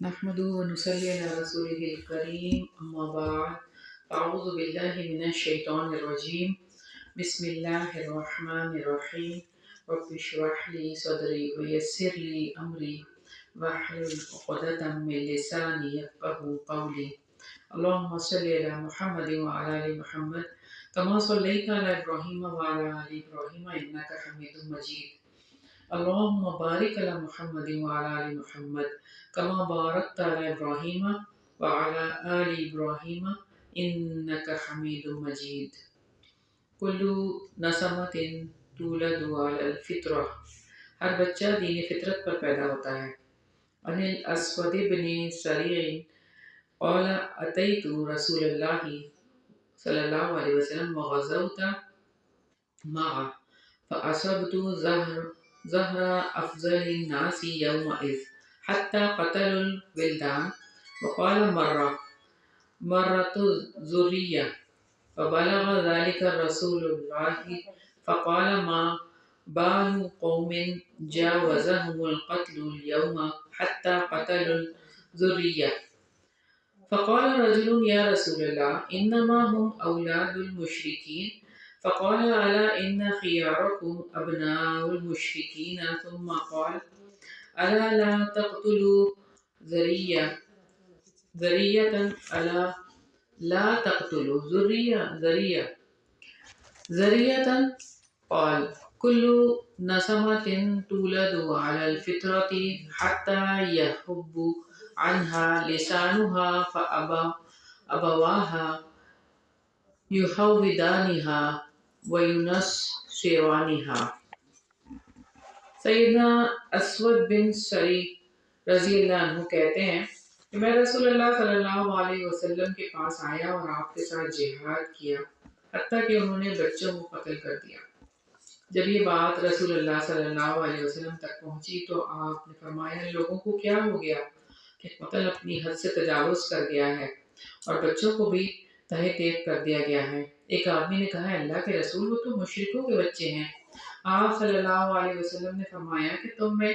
نحمده ونصلي على رسوله الكريم أما بعد أعوذ بالله من الشيطان الرجيم بسم الله الرحمن الرحيم رب اشرح لي صدري ويسر لي أمري واحلل عقدة من لساني يفقهوا قولي اللهم صل على محمد وعلى آل محمد كما صليت على إبراهيم وعلى آل إبراهيم إنك حميد مجيد اللهم بارك على محمد وعلى آل محمد كما باركت على إبراهيم وعلى آل إبراهيم إنك حميد مجيد كل نسمة تولد على الفطرة ہر بچہ دین فطرت پر پیدا ہوتا ہے. عن الاسود بن سریع قال اتيت رسول الله صلى الله عليه وسلم وغزوت معه فأصبت زهر أفضل الناس يومئذ حتى قتلوا الولدان وقال مرة ذرية فبلغ ذلك رسول الله فقال ما بال قوم جاوزهم القتل اليوم حتى قتلوا الذرية فقال رجل يا رسول الله إنما هم أولاد المشركين فقال ألا إن خياركم أبناء المشركين ثم قال ألا لا تقتلوا ذرية ألا لا تقتلوا ذرية قال كل نسمة تولد على الفطرة حتى يحب عنها لسانها فأبواها يحودانها وينصرانها. سیدنا اسود بن سری رضی اللہ عنہ کہتے ہیں کہ میں رسول اللہ صلی اللہ علیہ وسلم کے پاس آیا اور آپ کے ساتھ جہاد کیا حتیٰ کہ انہوں نے بچوں کو قتل کر دیا. جب یہ بات رسول اللہ صلی اللہ علیہ وسلم تک پہنچی تو آپ نے فرمایا لوگوں کو کیا ہو گیا کہ قتل اپنی حد سے تجاوز کر گیا ہے اور بچوں کو بھی تہہ تیغ کر دیا گیا ہے. ایک آدمی نے کہا اللہ کے رسول وہ تو مشرکوں کے بچے ہیں. آپ صلی اللہ علیہ وسلم نے فرمایا کہ تم میں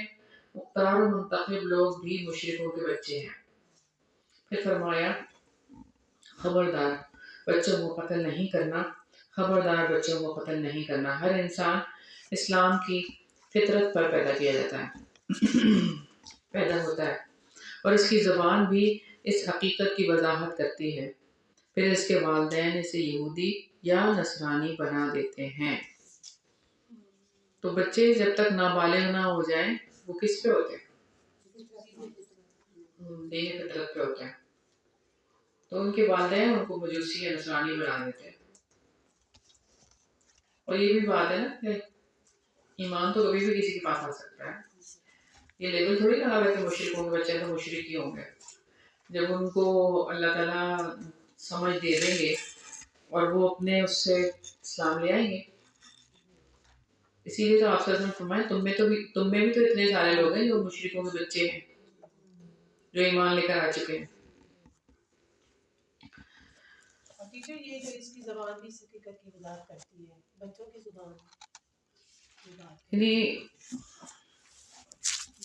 مختار و منتخب لوگ بھی مشرکوں کے بچے ہیں. پھر فرمایا خبردار بچوں کو قتل نہیں کرنا، خبردار بچوں کو قتل نہیں کرنا. ہر انسان اسلام کی فطرت پر پیدا کیا جاتا ہے پیدا ہوتا ہے اور اس کی زبان بھی اس حقیقت کی وضاحت کرتی ہے. پھر اس کے والدین اسے یہودی یا نصرانی بنا دیتے ہیں. تو بچے جب تک نابالغ نہ ہو جائیں وہ کس پہ ہوتے ہیں؟ دین فطرت پہ ہوتے ہیں. تو ان کے والدین ان کو مجوسی یا نصرانی بنا دیتے ہیں. اور یہ بھی بات ہے نا کہ ایمان تو کبھی بھی کسی کے پاس آ سکتا ہے. یہ لیبل تھوڑی لگا ہوا کہ مشرکوں کے بچے تو مشرک ہی ہوں گے. جب ان کو اللہ تعالیٰ سمجھ دے دیں گے اور وہ اپنے اس سے اسلام لے آئیں گے. اسی لیے تو آپ صلی اللہ علیہ وسلم فرمائے تم میں بھی تو اتنے سارے لوگ ہیں جو مشرکوں کے بچے ہیں جو ایمان لے کر آ چکے ہیں. ٹیچر یہ جو اس کی زبان بھی اس حقیقت کی وضاحت کرتی ہے بچوں کی زبان یعنی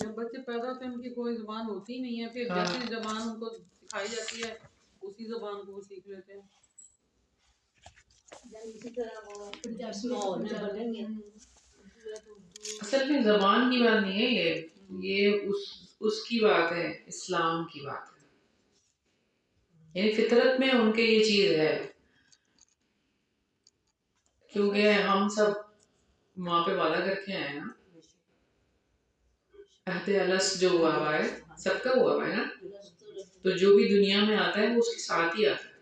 جب بچے پیدا ہوتے ہیں ان کی کوئی زبان ہوتی نہیں ہے، پھر جیسی زبان ان کو سکھائی جاتی ہے اسی زبان کو وہ سیکھ لیتے ہیں. اصل میں زبان کی بات نہیں ہے، یہ اس کی بات ہے، اسلام کی بات ہے. یعنی فطرت میں ان کے یہ چیز ہے کیونکہ ہم سب وہاں پہ وعدہ کر کے آئے نا. عہد الس جو ہوا ہوا ہے سب کا ہوا ہوا ہے نا. تو جو بھی دنیا میں آتا ہے وہ اس کے ساتھ ہی آتا ہے.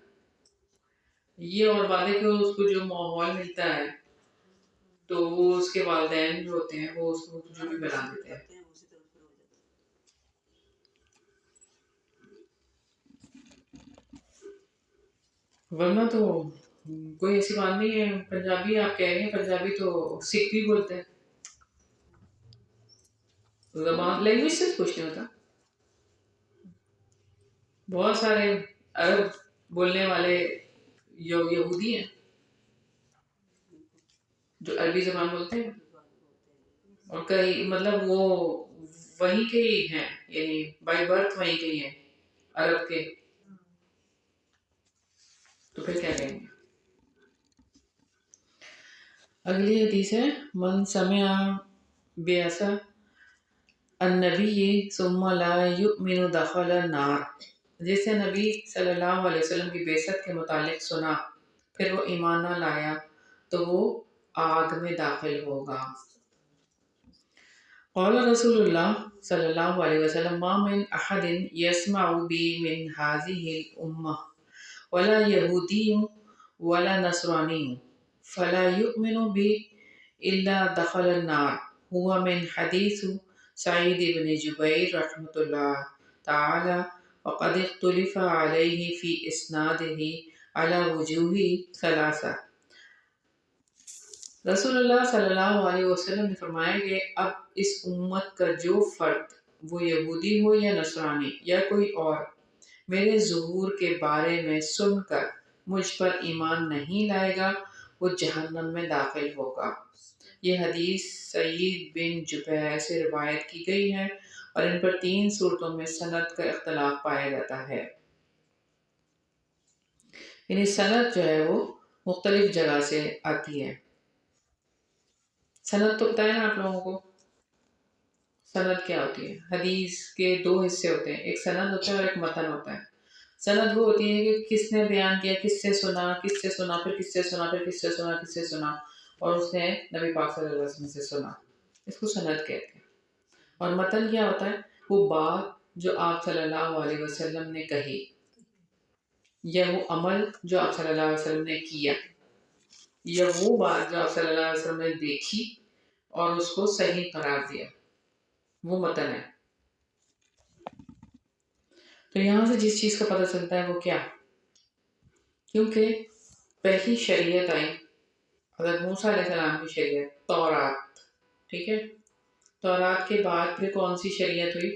یہ اور بات ہے کہ اس کو جو ماحول ملتا ہے تو وہ اس کے والدین جو ہوتے ہیں وہ اس کو جو بھی بنا دیتے ہیں. ورنہ تو کوئی ایسی بات نہیں ہے. پنجابی آپ کہہ رہے ہیں، پنجابی تو سکھ بھی بولتے ہیں. زبان لینگویج سے کچھ نہیں ہوتا. بہت سارے عرب بولنے والے یہودی ہیں جو عربی زبان بولتے ہیں اور کئی مطلب وہ وہیں کے ہی ہیں، یعنی بائی برتھ وہیں کے ہی ہیں عرب کے، تو پھر کیا کہیں گے؟ اگلی حدیث ہے من سمع بیاسا النبی ثم لا یؤمن دخل النار، جس نے نبی صلی اللہ علیہ وسلم کی بعثت کے متعلق سنا پھر وہ ایمان نہ لایا تو وہ آگ میں داخل ہوگا۔ قال رسول اللہ صلی اللہ علیہ وسلم ما من احد يسمع بی من هذه الامہ ولا یہودی ولا نصرانی فلا يؤمن بی الا دخل النار هو من حدیث سعید بن جبیر رحمۃ اللہ تعالی وقد اختلف علیہ فی اسنادہ علی وجوہ ثلاثہ۔ رسول اللہ صلی اللہ علیہ وسلم نے فرمایا کہ اب اس امت کا جو فرد وہ یہودی ہو یا نصرانی یا کوئی اور میرے ظہور کے بارے میں سن کر مجھ پر ایمان نہیں لائے گا وہ جہنم میں داخل ہوگا۔ یہ حدیث سعید بن جبیر سے روایت کی گئی ہے اور ان پر 3 صورتوں میں سند کا اختلاف پایا جاتا ہے، یعنی سند جو ہے وہ مختلف جگہ سے آتی ہے۔ سند تو پتہ ہے نا آپ لوگوں کو، سند کیا ہوتی ہے؟ حدیث کے 2 حصے ہوتے ہیں، ایک سند ہوتا ہے اور ایک متن ہوتا ہے۔ سند وہ ہوتی ہے کہ کس نے بیان کیا، کس سے سنا، کس سے سنا، پھر کس سے سنا، پھر کس سے سنا، کس سے سنا، اور اس نے نبی پاک صلی اللہ علیہ وسلم سے سنا، اس کو سند کہتے ہیں۔ اور متن کیا ہوتا ہے؟ وہ بات جو آپ صلی اللہ علیہ وسلم نے کہی یا وہ عمل جو آپ صلی اللہ علیہ وسلم نے کیا یا وہ بات جو آپ صلی اللہ علیہ وسلم نے دیکھی اور اس کو صحیح قرار دیا، وہ متن ہے۔ تو یہاں سے جس چیز کا پتہ چلتا ہے وہ کیا، کیونکہ پہلی شریعت آئی حضرت موسیٰ علیہ السلام کی شریعت تورات، ٹھیک ہے، تورات کے بعد پھر کون سی شریعت ہوئی؟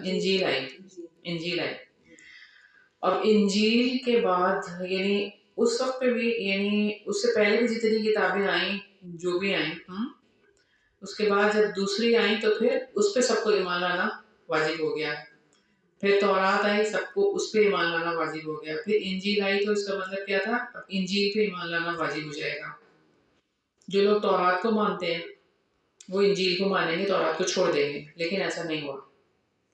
انجیل آئی، اور انجیل کے بعد یعنی اس وقت پہ بھی، یعنی اس سے پہلے بھی جتنی کتابیں آئیں جو بھی آئیں، اس کے بعد جب دوسری آئیں تو پھر اس پہ سب کو ایمان لانا واجب ہو گیا، پھر تورات آئی سب کو اس پہ ایمان لانا واجب ہو گیا، پھر انجیل آئی تو اس کا مطلب کیا تھا؟ اب انجیل پہ ایمان لانا واجب ہو جائے گا۔ جو لوگ تورات کو مانتے ہیں وہ انجیل کو مانیں گے، تورات کو چھوڑ دیں گے، لیکن ایسا نہیں ہوا،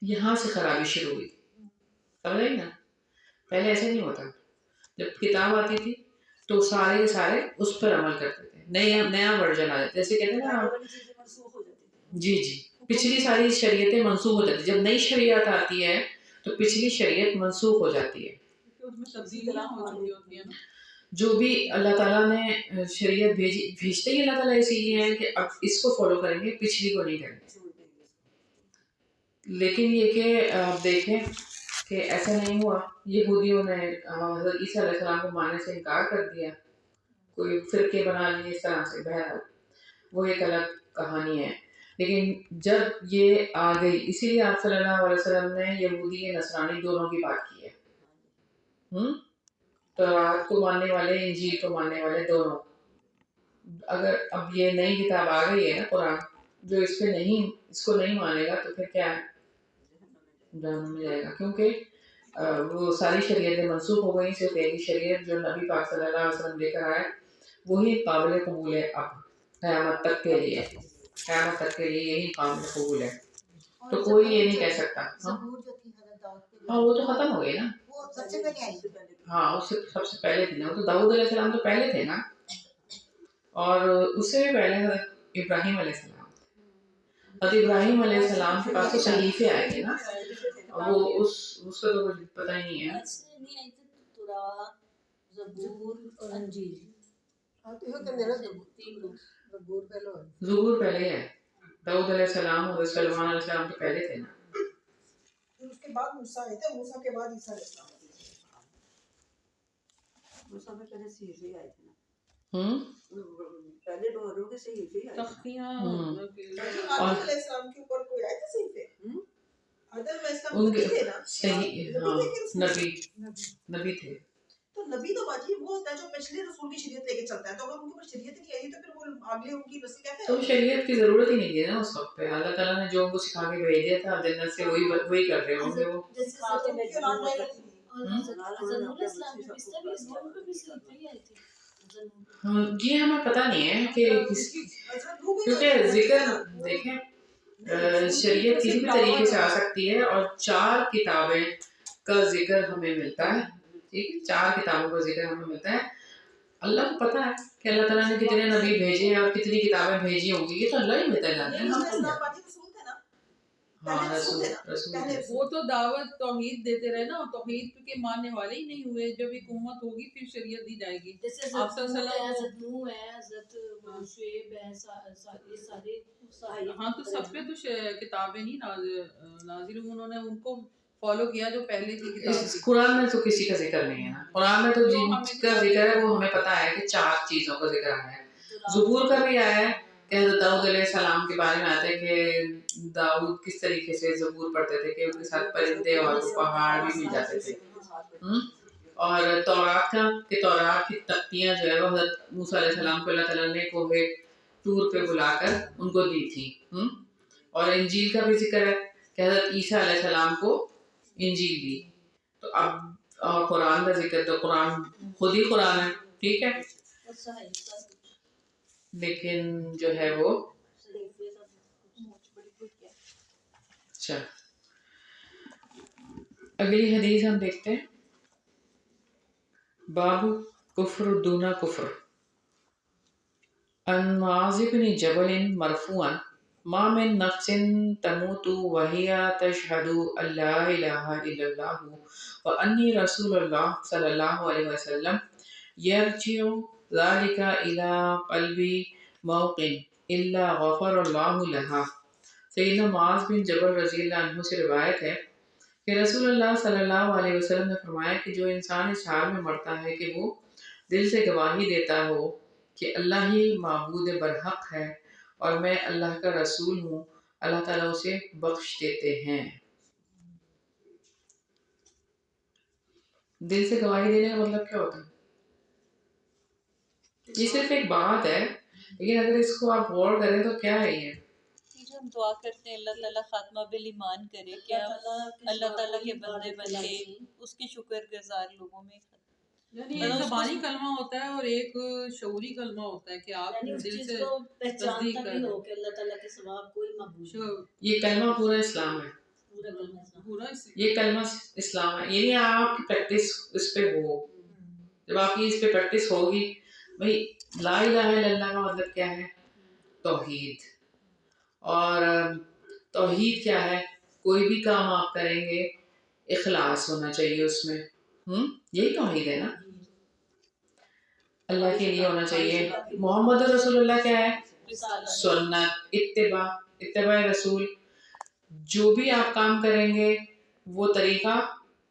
یہاں سے خرابی شروع ہوئی، سمجھ آئی نا؟ پہلے ایسے نہیں ہوتا، جب کتاب آتی تھی تو سارے کے سارے اس پر عمل کرتے تھے، نیا ورژن آ جاتا، جیسے کہتے ہیں نا جی پچھلی ساری شریعتیں منسوخ ہو جاتی، جب نئی شریعت آتی ہے تو پچھلی شریعت منسوخ ہو جاتی ہے۔ جو بھی اللہ تعالیٰ نے شریعت بھیجتے ہی اللہ تعالیٰ اسی لیے ہے کہ اب اس کو فالو کریں گے، پچھلی کو نہیں کریں گے۔ لیکن یہ کہ آپ دیکھیں کہ ایسا نہیں ہوا، یہودیوں نے حضرت عیسیٰ علیہ السلام کو ماننے سے انکار کر دیا، کوئی فرقے بنا لیے اس طرح سے، بہرحال وہ ایک الگ کہانی ہے۔ لیکن جب یہ آ گئی، اسی لیے آپ صلی اللہ علیہ وسلم نے یہودی نصرانی دونوں کی بات کی ہے، تورات کو ماننے والے، انجیل کو ماننے والے دونوں۔ اگر اب یہ نئی کتاب آ گئی ہے نا قرآن، جو اس کو نہیں مانے گا تو پھر کیا ہے؟ جہنم میں جائے گا، کیونکہ وہ ساری شریعتیں منسوخ ہو گئی، صرف ایک ہی شریعت جو نبی پاک صلی اللہ علیہ وسلم لے کر آئے وہی قابل قبول ہے، اب قیامت تک کے لیے یہی قابل قبول ہے، تو کوئی یہ نہیں کہہ سکتا۔ ہاں وہ تو ختم ہو گئی نا، ہاں اس سے سب سے پہلے تھی نا، وہ تو داؤد علیہ السلام تو پہلے تھے نا، اور اس سے بھی پہلے حضرت ابراہیم علیہ السلام، حضرت ابراہیم علیہ السلام کے پاس تو صحیفے آئے تھے نا، وہ اس کا تو کچھ پتہ ہی نہیں ہے۔ زبور پہلے ہے، داؤد علیہ السلام اور سلیمان علیہ السلام تو پہلے تھے نا، اس کے بعد موسیٰ آئے تھے، موسیٰ کے بعد عیسیٰ علیہ السلام آئے تھے۔ موسیٰ میں پہلے صحیفے آئے تھے نا، پہلے دوروں کے صحیفے آئے تھے، آدم علیہ السلام کے اوپر کوئی آئے تھے صحیفے؟ آدم علیہ السلام نبی تھے نا، صحیح، ہاں نبی تھے، تو نبی تو باجی وہ ہوتا ہے جو پچھلے رسول کی شریعت لے کے چلتا ہے، تو اگر ان کے پاس شریعت نہیں آئی تو پھر وہ اگلے ان کی نسل کیسے تو شریعت کی ضرورت ہی نہیں تھی نا اس وقت پہ، اللہ تعالیٰ نے جو ان کو سکھا کے بھیج دیا تھا جنت سے وہی کر رہے ہوں گے وہ. یہ ہمیں پتہ نہیں ہے کہ کیونکہ ذکر دیکھیں شریعت کسی بھی طریقے سے آ سکتی ہے، اور 4 کتابیں کا ذکر ہمیں ملتا ہے، ٹھیک ہے، 4 کتابوں کا ذکر ہمیں ملتا ہے. اللہ کو پتا ہے کہ اللہ تعالیٰ نے کتنے نبی بھیجے ہیں اور کتنی کتابیں بھیجی ہوں گی، یہ تو اللہ ہی بہتر جانتے ہیں. ہاں رسول وہ تو دعوت توحید دیتے رہے نا، توحید کے ماننے والے ہی نہیں ہوئے. جب ایک امت ہوگی پھر شریعت دی جائے گی. آپ صلی اللہ علیہ وسلم، ہاں تو سب پہ تو کتابیں نہیں نازل ہوئی، انہوں نے ان کو فالو کیا جو پہلے کی کتاب تھی. قرآن میں تو کسی کا ذکر نہیں ہے نا، قرآن میں تو جن کا ذکر ہے وہ ہمیں پتا ہے کہ 4 چیزوں کا ذکر آیا ہے. زبور کا بھی آیا ہے کہ حضرت داؤد علیہ السلام کے بارے میں آتا ہے کہ داؤد کس طریقے سے زبور پڑھتے تھے کہ ان کے ساتھ پرندے اور پہاڑ بھی مل جاتے تھے. اور تورات کا کہ تورات کی تختیاں جو ہے وہ حضرت موسیٰ علیہ السلام کو اللہ تعالیٰ نے کوہ طور پہ بلا کر ان کو دی تھی. اور انجیل کا بھی ذکر ہے کہ حضرت عیسیٰ علیہ السلام کو انجیل دی. تو اب قرآن کا ذکر تو قرآن خود ہی قرآن ہے، ٹھیک ہے، لیکن جو ہے وہ اچھا. اگلی حدیث ہم دیکھتے ہیں. باب کفر دون کفر. عن معاذ بن جبل مرفوعا ما من نفس تموت وهي تشهد ان لا اله الا الله واني رسول الله صلى الله عليه وسلم يرجع ذلك الى قلب موقن الا غفر الله لها. سیدنا معاذ بن جبل رضی اللہ عنہ سے روایت ہے کہ رسول اللہ صلی اللہ علیہ وسلم نے فرمایا کہ جو انسان اس حال میں مرتا ہے کہ وہ دل سے گواہی دیتا ہو کہ اللہ ہی معبود برحق ہے اور میں اللہ کا رسول ہوں، اللہ تعالیٰ اسے بخش دیتے ہیں. دل سے گواہی دینے کا مطلب کیا ہوتا ہے؟ یہ صرف ایک بات ہے، لیکن اگر اس کو آپ غور کریں تو کیا ہے یہ؟ جو ہم دعا کرتے ہیں اللہ تعالیٰ خاتمہ بالایمان کرے کہ ہم اللہ تعالیٰ کے بندے بن کے اس کی شکر گزار لوگوں میں. یعنی ایک زبانی کلمہ ہوتا ہے اور ایک شعوری کلمہ ہوتا ہے کہ آپ دل سے تصدیق کریں کہ اللہ تعالیٰ کے سوا کوئی معبود. یہ کلمہ پورا اسلام ہے، یہ کلمہ اسلام ہے. یعنی آپ کی پریکٹس اس پہ ہو، جب آپ کی اس پہ پریکٹس ہوگی. بھائی لا الہ الا اللہ کا مطلب کیا ہے؟ توحید. اور توحید کیا ہے؟ کوئی بھی کام آپ کریں گے اخلاص ہونا چاہیے اس میں. یہی توحید ہے نا، اللہ کے لیے ہونا چاہیے. محمد رسول اللہ کیا ہے؟ سنت، اتباع رسول. جو بھی آپ کام کریں گے وہ طریقہ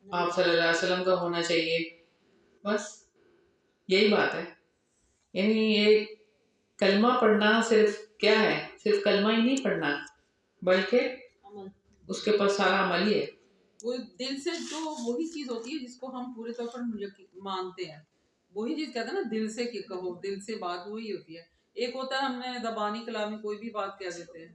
آپ صلی اللہ علیہ وسلم کا ہونا چاہیے. بس یہی بات ہے. یعنی یہ کلمہ پڑھنا صرف کیا ہے؟ صرف کلمہ ہی نہیں پڑھنا بلکہ اس کے پاس سارا عمل ہی ہے. وہ دل سے جو وہی چیز ہوتی ہے جس کو ہم پورے طور پر مانتے ہیں، وہی چیز کہتے ہیں نا دل سے کہو، دل سے بات وہی ہوتی ہے. ایک ہوتا ہے ہم نے زبانی کلامی کوئی بھی بات کہہ دیتے ہیں،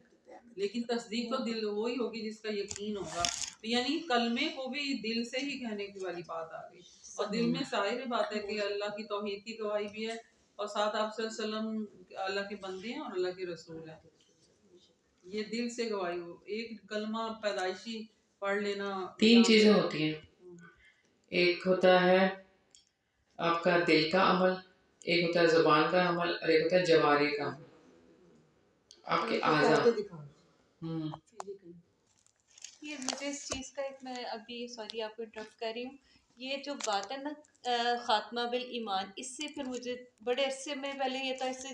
لیکن تصدیق تو دل وہی ہوگی جس کا یقین ہوگا. یعنی کلمے کو بھی دل سے ہی کہنے کی والی بات آ گئی. اور دل میں ظاہر بات ہے کہ اللہ کی توحید کی گواہی بھی ہے اور ساتھ آپ صلی اللہ علیہ وسلم اللہ کے بندے ہیں اور اللہ کے رسول ہیں. یہ دل سے گواہی ہو. ایک کلمہ پیدائشی پڑھ لینا، 3 چیزیں ہوتی ہیں. ایک ہوتا ہے آپ کا دل کا عمل، ایک ہوتا ہے زبان کا عمل، اور ایک ہوتا ہے جوارح کا عمل، آپ کے اعضاء. یہ مجھے اس چیز کا ایک، میں ابھی سوری آپ کو انٹرپٹ کر رہی ہوں، یہ جو بات ہے نا خاتمہ بالایمان، اس سے پھر مجھے بڑے عرصے میں پہلے یہ تھا اس سے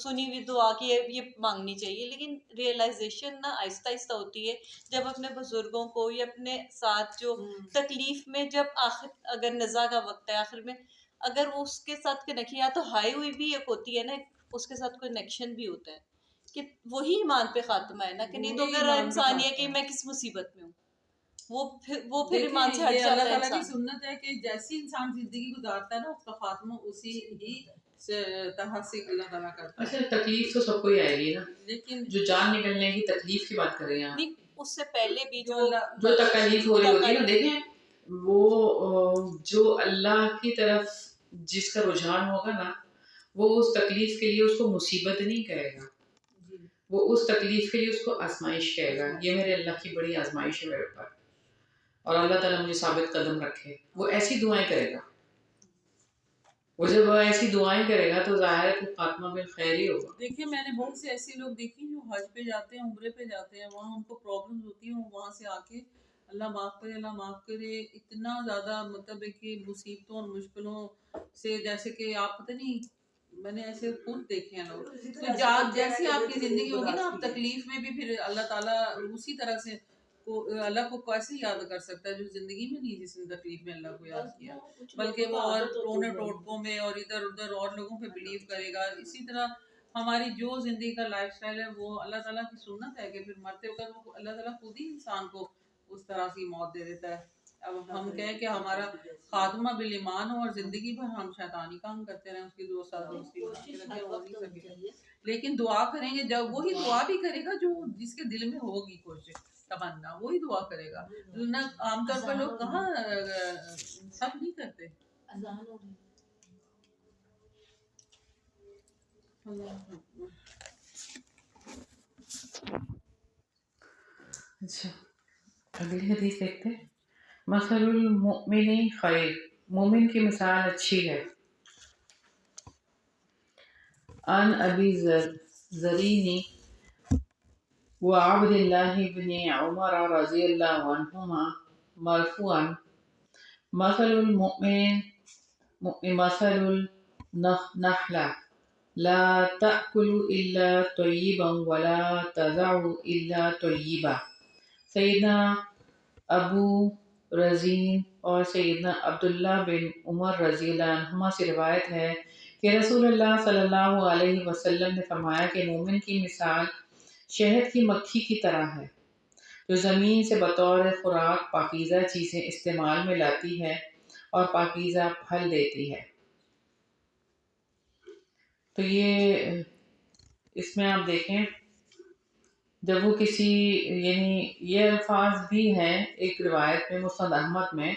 سنی ہوئی دعا کی یہ مانگنی چاہیے، لیکن ریئلائزیشن نا آہستہ آہستہ ہوتی ہے جب اپنے بزرگوں کو یا اپنے ساتھ جو تکلیف میں جب آخر اگر نزا کا وقت ہے آخر میں اگر وہ اس کے ساتھ کنیکشن یا تو ہائی ہوئی بھی ایک ہوتی ہے نا اس کے ساتھ کنیکشن بھی ہوتا ہے کہ وہی ایمان پہ خاتمہ ہے نا، کہ نہیں تو اگر انسان یہ کہ میں کس مصیبت میں ہوں. وہ پھر دیکھیں ایمان سے ہٹ یہ جاتا اللہ ہے تعالیٰ کی انسان. سنت ہے کہ جیسی انسان زندگی گزارتا ہے نا اس کا خاتمہ اسی ہی طرح سے اللہ تعالیٰ کرتا ہے. اچھا تکلیف تو سب کو ہی آئے گی نا، لیکن جو جان نکلنے کی تکلیف کی بات کر رہے ہیں آپ، نہیں اس سے پہلے بھی جو جو اللہ جو تکلیف ہو رہی ہوتی ہے نا، دیکھیں وہ جو اللہ کی طرف جس کا رجحان ہوگا نا، وہ اس تکلیف کے لیے اس کو مصیبت نہیں کہے گا، وہ اس تکلیف کے لیے اس کو آزمائش کہے گا. یہ میرے اللہ کی بڑی آزمائش ہے میرے اوپر، اور اللہ تعالیٰ مجھے ثابت قدم رکھے. وہ ایسی دعائیں کرے گا، وہ جب وہ ایسی دعائیں کرے گا تو ظاہر ہے کہ خاتمہ بالخیر ہی ہوگا. دیکھیے میں نے بہت سے ایسے لوگ دیکھے جو حج پہ جاتے ہیں، عمرے پہ جاتے ہیں، وہاں ان کو پرابلمز ہوتی ہیں، وہ وہاں سے آ کے اللہ معاف کرے اللہ معاف کرے، اتنا زیادہ مطلب ہے کہ مصیبتوں اور مشکلوں سے، جیسے کہ آپ پتہ نہیں، میں نے ایسے خود دیکھے ہیں لوگ. تو جیسی آپ کی زندگی ہوگی نا، آپ تکلیف میں بھی پھر اللہ تعالیٰ اسی طرح سے اللہ کو کیسے یاد کر سکتا ہے جو زندگی میں نہیں، جس نے تکلیف میں اللہ کو یاد کیا، بلکہ وہ اور ٹونے ٹوٹکوں میں اور ادھر ادھر اور لوگوں پہ بلیو کرے گا. اسی طرح ہماری جو زندگی کا لائف سٹائل ہے وہ اللہ تعالیٰ کی سنت ہے کہ پھر مرتے وقت وہ اللہ تعالیٰ خود ہی انسان کو اس طرح کی موت دے دیتا ہے. اب ہم کہیں کہ ہمارا خاتمہ بالایمان ہو اور زندگی بھر ہم شیطانی کام کرتے رہیں، اس کی دو سال دوستی بنا کے رکھے، ہو نہیں سکے. لیکن دعا کریں گے، جب وہی دعا بھی کرے گا جو جس کے دل میں ہوگی کوشش تمنا، وہی دعا کرے گا. نہ عام طور پر لوگ کہاں سب نہیں کرتے. اچھا اگلی حدیث دیکھتے ہیں. مثل المؤمن خیر، مومن کی مثال اچھی ہے. عن ابی زرین وعبد اللہ بن عمر رضی اللہ عنہما مرفوعا مثل المؤمن مثل النحلة لا تأكل إلا طيبا ولا تزع إلا طيبا. سیدنا ابو رزین اور سیدنا عبداللہ بن عمر رضی اللہ عنہما سے روایت ہے کہ رسول اللہ صلی اللہ علیہ وسلم نے فرمایا کہ مومن کی مثال شہد کی مکھی کی طرح ہے جو زمین سے بطور خوراک پاکیزہ چیزیں استعمال میں لاتی ہے اور پاکیزہ پھل دیتی ہے. تو یہ اس میں آپ دیکھیں جب وہ کسی، یعنی یہ الفاظ بھی ہیں ایک روایت میں مسند احمد میں،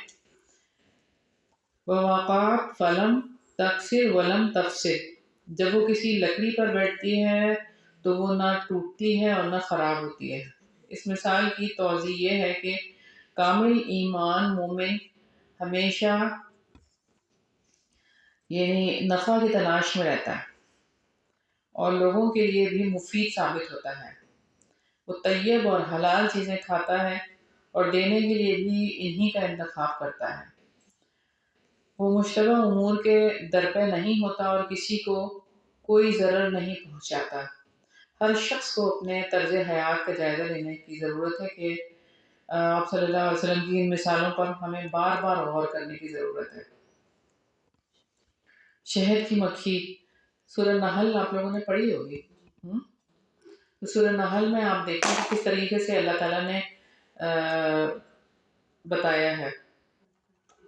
وَوَقَعَتْ فَلَمْ تَقْصِرْ وَلَمْ تَفْسِدْ، جب وہ کسی لکڑی پر بیٹھتی ہے تو وہ نہ ٹوٹتی ہے اور نہ خراب ہوتی ہے. اس مثال کی توضیح یہ ہے کہ کامل ایمان مومن ہمیشہ یعنی نفع کی تلاش میں رہتا ہے اور لوگوں کے لیے بھی مفید ثابت ہوتا ہے. وہ طیب اور حلال چیزیں کھاتا ہے اور دینے کے لیے بھی انہی کا انتخاب کرتا ہے. وہ مشتبہ امور کے درپے نہیں ہوتا اور کسی کو کوئی ضرر نہیں پہنچاتا. ہر شخص کو اپنے طرز حیات کا جائزہ لینے کی ضرورت ہے کہ آپ صلی اللہ علیہ وسلم کی ان مثالوں پر ہمیں بار بار غور کرنے کی ضرورت ہے. شہد کی مکھی، سورہ نحل آپ لوگوں نے پڑھی ہوگی. سورہ نحل میں آپ دیکھیں کہ کس طریقے سے اللہ تعالیٰ نے بتایا ہے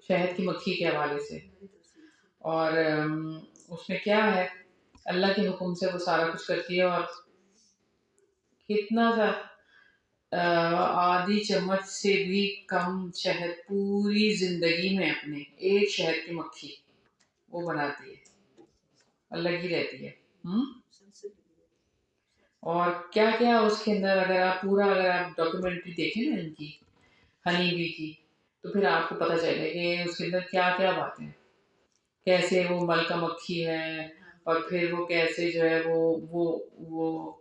شہد کی مکھی کے حوالے سے، اور اس میں کیا ہے، اللہ کے حکم سے وہ سارا کچھ کرتی ہے. اور کتنا سا آدھی چمچ سے بھی کم شہد پوری زندگی میں اپنے ایک شہد کی مکھی وہ بناتی ہے، اللہ کی رہتی ہے. اور کیا کیا اس کے اندر، اگر آپ ڈاکیومنٹری دیکھیں نا ان کی ہنی بی کی، تو پھر آپ کو پتہ چلے کہ اس کے اندر کیا کیا باتیں، کیسے وہ ملکہ مکھی ہے، اور پھر وہ کیسے جو ہے وہ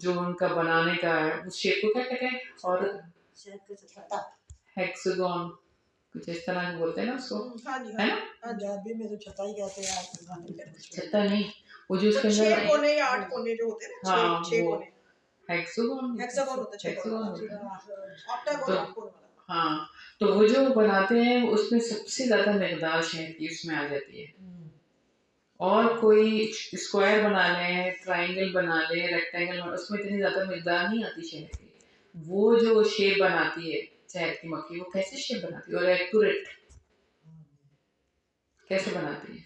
جو ان کا بنانے کا ہے اس شیپ کو کیا کہتے ہیں، اور ہیکساگون کچھ اس طرح بولتے ہیں نا اس کو، ہے نا؟ پنجابی میں تو چھتا ہی کہتے ہیں. چھتا نہیں، وہ جو اس کے اندر 6 کونے یا 8 کونے جو ہوتے ہیں نا، 6 کونے ہیکساگون ہوتا ہے. ہاں، تو وہ جو بناتے ہیں اس میں سب سے زیادہ مقدار شہد کی اس میں آ جاتی ہے. اور کوئی اسکوائر بنا لیں، ٹرائنگل بنا لیں، ریکٹینگل، اس میں اتنی زیادہ مقدار نہیں آتی شہد کی. وہ جو شیپ بناتی ہے شہد کی مکھی وہ کیسے شیپ بناتی ہے اور ایکوریٹ کیسے بناتی ہے،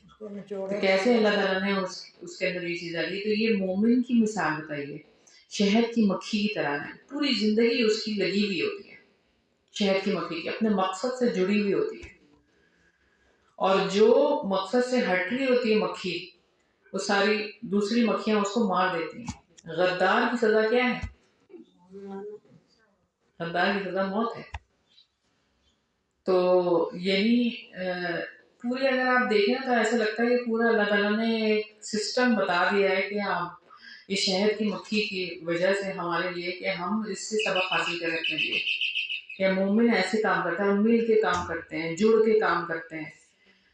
تو کیسے اللہ تعالیٰ نے اس کے اندر یہ چیز ڈالی. تو یہ مومن کی مثال بتائیے، شہد کی مکھی کی طرح ہے، پوری زندگی اس کی لگی ہوئی ہوتی ہے، شہد کی مکھی کی اپنے مقصد سے جڑی ہوئی ہوتی ہے، اور جو مقصد سے ہٹ رہی ہوتی ہے مکھی وہ ساری دوسری مکھیاں اس کو مار دیتی ہیں. غدار کی سزا کیا ہے؟ غدار کی سزا موت ہے. تو یہی پوری اگر آپ دیکھیں تو ایسا لگتا ہے کہ پورا اللہ تعالیٰ نے ایک سسٹم بتا دیا ہے کہ آپ یہ شہد کی مکھی کی وجہ سے ہمارے لیے کہ ہم اس سے سبق حاصل کریں اپنے لیے کہ مومن ایسے کام کرتے ہیں، ہم مل کے کام کرتے ہیں، جڑ کے کام کرتے ہیں،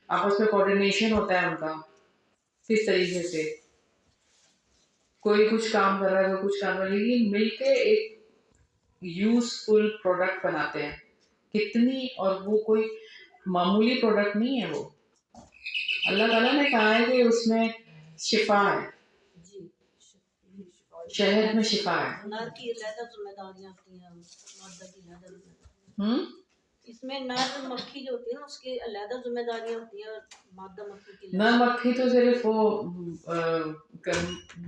آپس میں کوآرڈینیشن ہوتا ہے ان کا. کس طریقے سے کوئی کچھ کام کر رہا ہے کوئی کچھ کام کر رہا ہے، لیکن مل کے ایک یوزفل پروڈکٹ بناتے ہیں کتنی. اور وہ کوئی معمولی پروڈکٹ نہیں ہے، وہ اللہ تعالیٰ نے کہا ہے کہ اس میں شفا ہے، شہد میں شفا ہے. نر کی علیحدہ ذمہ داریاں ہوتی ہیں، مادہ کی علیحدہ ذمہ داریاں. اس میں نر مکھی جو ہوتی ہے نا اس کی علیحدہ ذمہ داریاں ہوتی ہیں، اور مادہ مکھی کی نر مکھی تو صرف وہ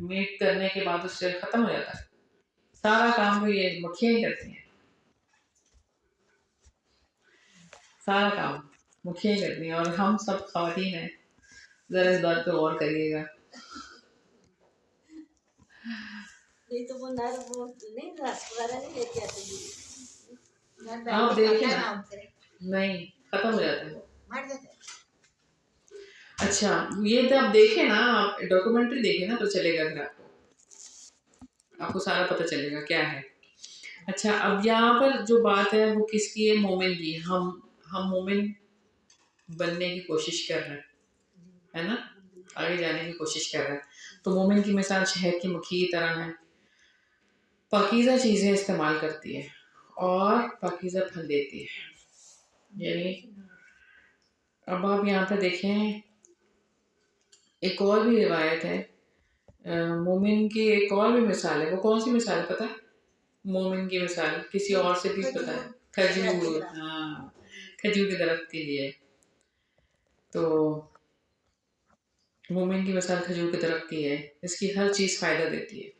میٹ کرنے کے بعد اس سے ختم ہو جاتا ہے، سارا کام تو یہ مکھیاں ہی کرتی ہیں، سارا کام مکھیاں ہی کرتی ہیں. اور ہم سب خواتین ہیں، ذرا اس بات پہ غور کریے گا. نہیں تو وہ نر وہ نہیں رس وغیرہ نہیں لے کے آتے جی. آپ دیکھیں نا، نہیں ختم ہو جاتا ہے. مر جاتا ہے. اچھا یہ تو آپ دیکھیں نا، آپ ڈاکومنٹری دیکھیں نا تو چلے گا، پھر آپ کو سارا پتہ چلے گا کیا ہے. اچھا اب یہاں پر جو بات ہے وہ کس کی ہے؟ مومن کی. ہم مومن بننے کی کوشش کر رہے ہیں، ہے نا، آگے جانے کی کوشش کر رہے ہیں. تو مومن کی مثال شہد کی مکھی کی طرح ہے، پاکیزہ چیزیں استعمال کرتی ہے اور پاکیزہ پھل دیتی ہے. یعنی اب آپ یہاں پہ دیکھیں ایک اور بھی روایت ہے، مومن کی ایک اور بھی مثال ہے. وہ کون سی مثال ہے پتہ ہے؟ مومن کی مثال کسی اور سے بھی پتہ ہے، کھجور. ہاں کھجور کے درخت کے لیے. تو مومن کی مثال کھجور کے درخت کی ہے، اس کی ہر چیز فائدہ دیتی ہے.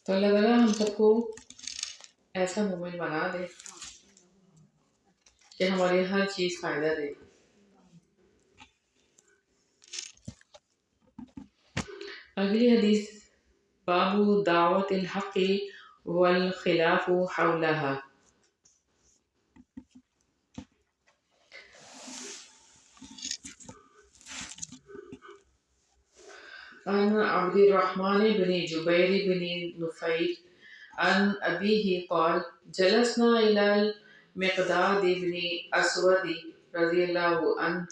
تو اللہ تعالیٰ ہم سب کو ایسا مومن بنا دے کہ ہماری ہر چیز فائدہ دے. اگلی حدیث، باب دعوت الحق والخلاف حولها. عن عبد الرحمن بن جبير بن نفيل عن أبيه قال جلسنا إلى المقداد بن أسود رضي الله عنه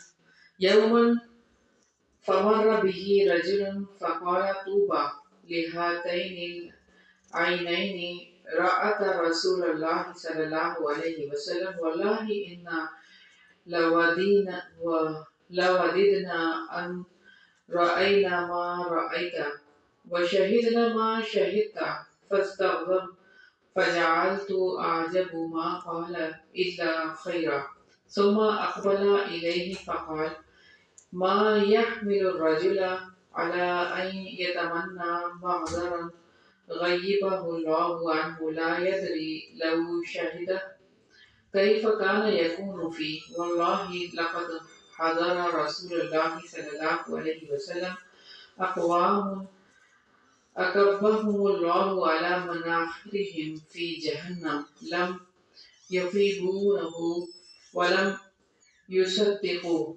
يوما فمر به رجل فقال طوبى لهاتين العينين رأت رسول الله صلى الله عليه وسلم والله إنا لوددنا أن رأينا ما رأيت وشهدنا ما شهدت فاستغرب فجعلت أعجب ما قال إلا خيرا. ثم أقبل إليه فقال ما يحمل الرجل على أن يتمنى مغزرا غيبه الله عنه لا يدري لو شهده كيف كان يكون فيه. والله لقد حضر رسول الله صلى الله عليه وسلم أقوام أكبهم الله على مناخرهم في جهنم لم يطيبونه ولم يصدقوا